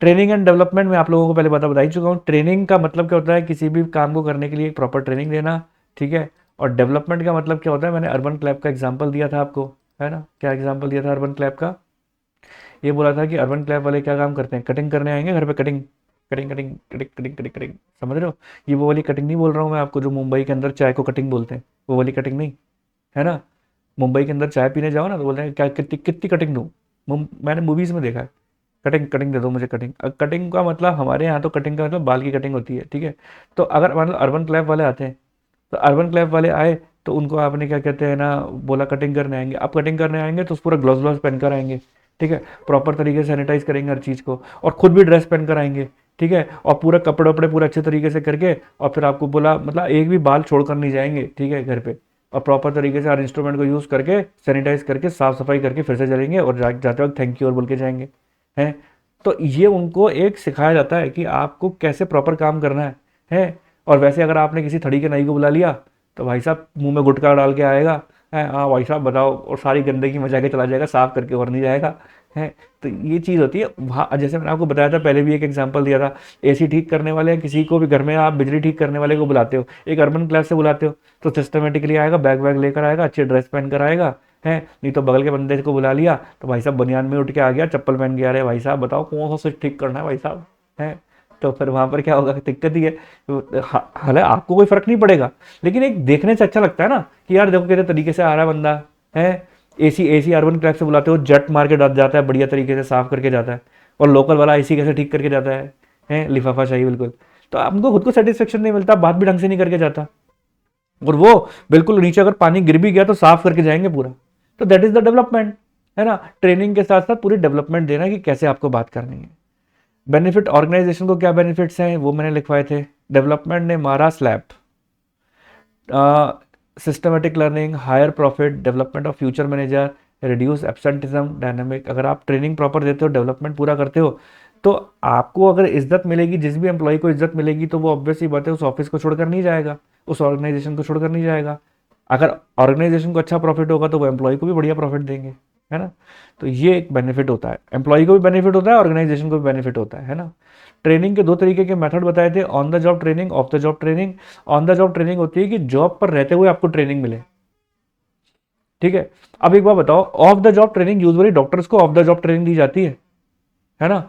ट्रेनिंग एंड डेवलपमेंट में आप लोगों को पहले बता ही चुका हूँ। ट्रेनिंग का मतलब क्या होता है, किसी भी काम को करने के लिए एक प्रॉपर ट्रेनिंग देना, ठीक है। और डेवलपमेंट का मतलब क्या होता है, मैंने अर्बन क्लैब का एग्जाम्पल दिया था आपको, है ना। क्या एग्जाम्पल दिया था अर्बन क्लैब का, ये बोला था कि अर्बन क्लैब वाले क्या काम करते हैं, कटिंग करने आएंगे घर पे, cutting cutting cutting cutting cutting cutting cutting, समझ रहे हो। ये वो वाली कटिंग नहीं बोल रहा हूँ मैं आपको, जो मुंबई के अंदर चाय को कटिंग बोलते हैं, वो वाली कटिंग नहीं, है ना। मुंबई के अंदर चाय पीने जाओ ना तो बोलते हैं क्या, कितनी कितनी कटिंग दूँ। मैंने मूवीज़ में देखा है, कटिंग कटिंग दे दो मुझे कटिंग। कटिंग का मतलब हमारे यहाँ तो कटिंग का मतलब बाल की कटिंग होती है, ठीक है। तो अगर मतलब अर्बन क्लैब वाले आते हैं, तो अर्बन क्लैब वाले आए तो उनको आपने क्या कहते हैं ना, बोला कटिंग करने आएंगे। अब कटिंग करने आएंगे तो पूरा ग्लव्स व्लव्स पहन कर आएंगे, ठीक है। प्रॉपर तरीके से सैनिटाइज करेंगे हर चीज़ को, और खुद भी ड्रेस पहन कर आएंगे, ठीक है, और पूरा कपड़े वपड़े पूरा अच्छे तरीके से करके, और फिर आपको बोला मतलब एक भी बाल छोड़ कर नहीं जाएंगे, ठीक है, घर पे, और प्रॉपर तरीके से हर इंस्ट्रूमेंट को यूज़ करके सैनिटाइज करके साफ सफाई करके फिर से चलेंगे, और जाते वक्त थैंक यू और बोल के जाएंगे हैं। तो ये उनको एक सिखाया जाता है कि आपको कैसे प्रॉपर काम करना है। और वैसे अगर आपने किसी थड़ी के नाई को बुला लिया तो भाई साहब मुंह में गुटखा डाल के आएगा है, हाँ भाई साहब बताओ, और सारी गंदगी मचा के चला जाएगा, साफ करके और नहीं जाएगा है। तो ये चीज़ होती है वहाँ, जैसे मैंने आपको बताया था पहले भी एक एग्जांपल दिया था, एसी ठीक करने वाले या किसी को भी घर में आप बिजली ठीक करने वाले को बुलाते हो, एक अर्बन क्लास से बुलाते हो तो सिस्टमेटिकली आएगा, बैग वैग लेकर आएगा, अच्छी ड्रेस पहन कर आएगा है। नहीं तो बगल के बंदे को बुला लिया तो भाई साहब बनियान में उठ के आ गया, चप्पल पहन के आ रहे भाई साहब बताओ कौन सा स्विच ठीक करना है भाई साहब है। तो फिर वहां पर क्या होगा, दिक्कत ही है। हालांकि आपको कोई फर्क नहीं पड़ेगा, लेकिन एक देखने से अच्छा लगता है ना कि यार देखो कितने तरीके से आ रहा है बंदा है। एसी एसी अर्बन क्रैक से बुलाते हो, जट मार के जाता है, बढ़िया तरीके से साफ करके जाता है, और लोकल वाला एसी कैसे ठीक करके जाता है लिफाफा चाहिए बिल्कुल। तो हमको खुद को सेटिस्फेक्शन नहीं मिलता, बात भी ढंग से नहीं करके जाता, और वो बिल्कुल नीचे अगर पानी गिर भी गया तो साफ करके जाएंगे पूरा। तो दैट इज द डेवलपमेंट, है ना। ट्रेनिंग के साथ साथ पूरी डेवलपमेंट देना कि कैसे आपको बात करनी है। बेनिफिट ऑर्गेनाइजेशन को क्या बेनिफिट्स हैं वो मैंने लिखवाए थे। डेवलपमेंट ने मारा स्लैब, systematic learning, higher profit, development of future manager, reduce absenteeism, dynamic. अगर आप ट्रेनिंग प्रॉपर देते हो, डेवलपमेंट पूरा करते हो, तो आपको अगर इज्जत मिलेगी, जिस भी एम्प्लॉय को इज्जत मिलेगी, तो वो ऑब्वियस ही बात है उस ऑफिस को छोड़कर नहीं जाएगा, उस ऑर्गेनाइजेशन को छोड़कर नहीं जाएगा। अगर ऑर्गेनाइजेशन को अच्छा प्रॉफिट होगा तो वो एम्प्लॉय को भी बढ़िया प्रॉफिट देंगे, है ना। तो ये एक बेनिफिट होता है, एम्प्लॉय को भी बेनिफिट होता है, ऑर्गेनाइजेशन को भी बेनिफिट होता है ना। ट्रेनिंग के दो तरीके के मेथड बताए थे, on the job training, of the job training. On the job training होती है कि जॉब पर रहते हुए आपको ट्रेनिंग मिले, ठीक है। अब एक बात बताओ, of the job training usually doctors को ऑफ द जॉब ट्रेनिंग दी जाती है ना।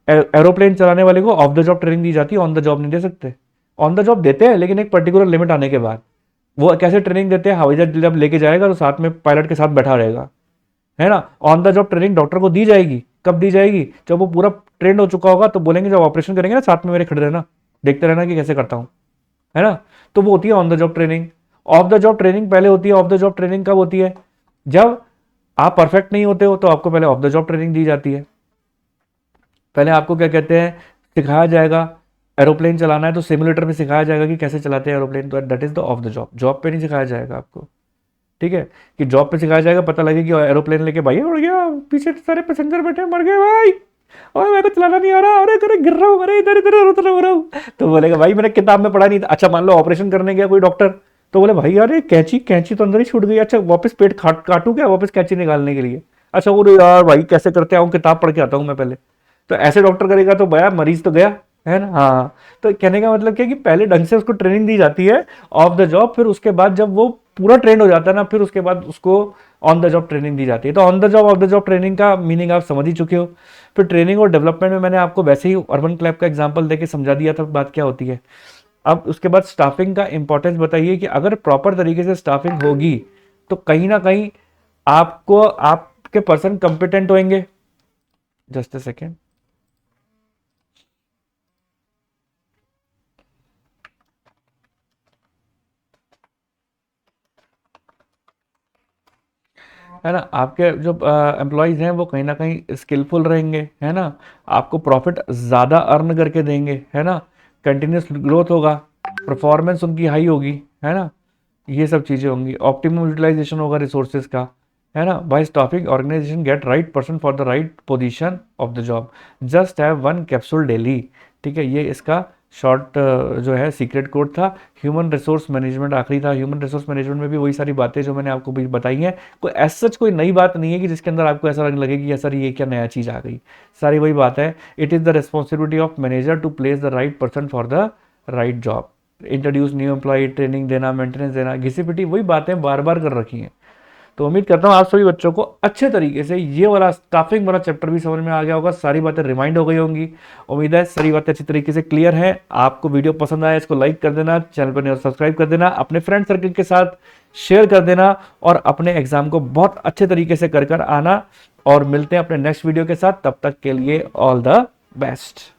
एरोप्लेन चलाने वाले को ऑफ द जॉब ट्रेनिंग दी जाती है, ऑन द जॉब नहीं दे सकते। ऑन द जॉब देते हैं लेकिन एक पर्टिकुलर लिमिट आने के बाद। वो कैसे ट्रेनिंग देते हैं, हवाई जहाज जब लेके जाएगा तो साथ में पायलट के साथ बैठा रहेगा, है ना। On the job training doctor को दी जाएगी, कब दी जाएगी, जब वो पूरा ट्रेंड हो चुका होगा, तो बोलेंगे जब ऑपरेशन करेंगे ना साथ में मेरे खड़े रहना, देखते रहना कि कैसे करता हूं, है ना। तो वो होती है on the job training. Of the job training पहले होती है। ऑफ द जॉब ट्रेनिंग कब होती है, जब आप परफेक्ट नहीं होते हो तो आपको पहले ऑफ द जॉब ट्रेनिंग दी जाती है। पहले आपको क्या कहते हैं, सिखाया जाएगा, एरोप्लेन चलाना है तो सिमुलेटर में सिखाया जाएगा कि कैसे चलाते हैं एरोप्लेन, तो that is the of the job. Job पे नहीं सिखाया जाएगा आपको, ठीक है। कि जॉब पे सिखाया जाएगा, पता लगे कि एरोप्लेन लेके भाई उड़ गया, पीछे सारे पैसेंजर बैठे, मर गए भाई, और मेरे को चलाना नहीं आ रहा, अरे अरे गिर रहा हूँ, अरे इधर इधर उधर हो रहा हूँ। तो बोलेगा भाई मैंने किताब में पढ़ा नहीं था। अच्छा मान लो ऑपरेशन करने गया कोई डॉक्टर, तो बोले भाई यार कैंची कैंची तो अंदर ही छूट गई, अच्छा वापस पेट काटू क्या वापस कैंची निकालने के लिए, अच्छा वो यार भाई कैसे करते हैं, किताब पढ़ के आता हूँ मैं पहले। तो ऐसे डॉक्टर करेगा तो भैया मरीज तो गया, है ना। हाँ, तो कहने का मतलब क्या कि पहले ढंग से उसको ट्रेनिंग दी जाती है ऑफ द जॉब, फिर उसके बाद जब वो पूरा ट्रेंड हो जाता है ना, फिर उसके बाद उसको ऑन द जॉब ट्रेनिंग दी जाती है। तो on the job of the job training का मीनिंग आप समझ ही चुके हो। फिर ट्रेनिंग और डेवलपमेंट में मैंने आपको वैसे ही अर्बन क्लैब का एग्जांपल देके समझा दिया था बात क्या होती है। अब उसके बाद स्टाफिंग का इंपॉर्टेंस बताइए कि अगर प्रॉपर तरीके से स्टाफिंग होगी तो कहीं ना कहीं आपको आपके पर्सन कंपिटेंट होंगे। जस्ट अ सेकेंड, है ना। आपके जो एम्प्लॉयज़ हैं वो कहीं ना कहीं स्किलफुल रहेंगे, है ना। आपको प्रॉफिट ज़्यादा अर्न करके देंगे, है ना। कंटिन्यूस ग्रोथ होगा, परफॉर्मेंस उनकी हाई होगी, है ना। ये सब चीज़ें होंगी, ऑप्टिमम यूटिलाइजेशन होगा रिसोर्सेज का, है ना। By staffing organisation get right person for the right position of the job, just have one capsule daily, ठीक है। ये इसका शॉर्ट जो है सीक्रेट कोड था। ह्यूमन रिसोर्स मैनेजमेंट आखिरी था। ह्यूमन रिसोर्स मैनेजमेंट में भी वही सारी बातें जो मैंने आपको भी बताई हैं, कोई ऐसा कोई नई बात नहीं है कि जिसके अंदर आपको ऐसा लगे कि सर ये क्या नया चीज़ आ गई, सारी वही बात है। It is the responsibility of manager to place the right person for the right job, introduce new employee, training देना, मेंटेनेंस देना, घिसी पिटी वही बातें बार बार कर रखी हैं। तो उम्मीद करता हूँ आप सभी बच्चों को अच्छे तरीके से ये वाला स्टाफिंग वाला चैप्टर भी समझ में आ गया होगा, सारी बातें रिमाइंड हो गई होंगी। उम्मीद है सारी बातें अच्छी तरीके से क्लियर है। आपको वीडियो पसंद आया इसको लाइक कर देना, चैनल पर नहीं सब्सक्राइब कर देना, अपने फ्रेंड सर्कल के साथ शेयर कर देना, और अपने एग्जाम को बहुत अच्छे तरीके से कर आना। और मिलते हैं अपने नेक्स्ट वीडियो के साथ, तब तक के लिए ऑल द बेस्ट।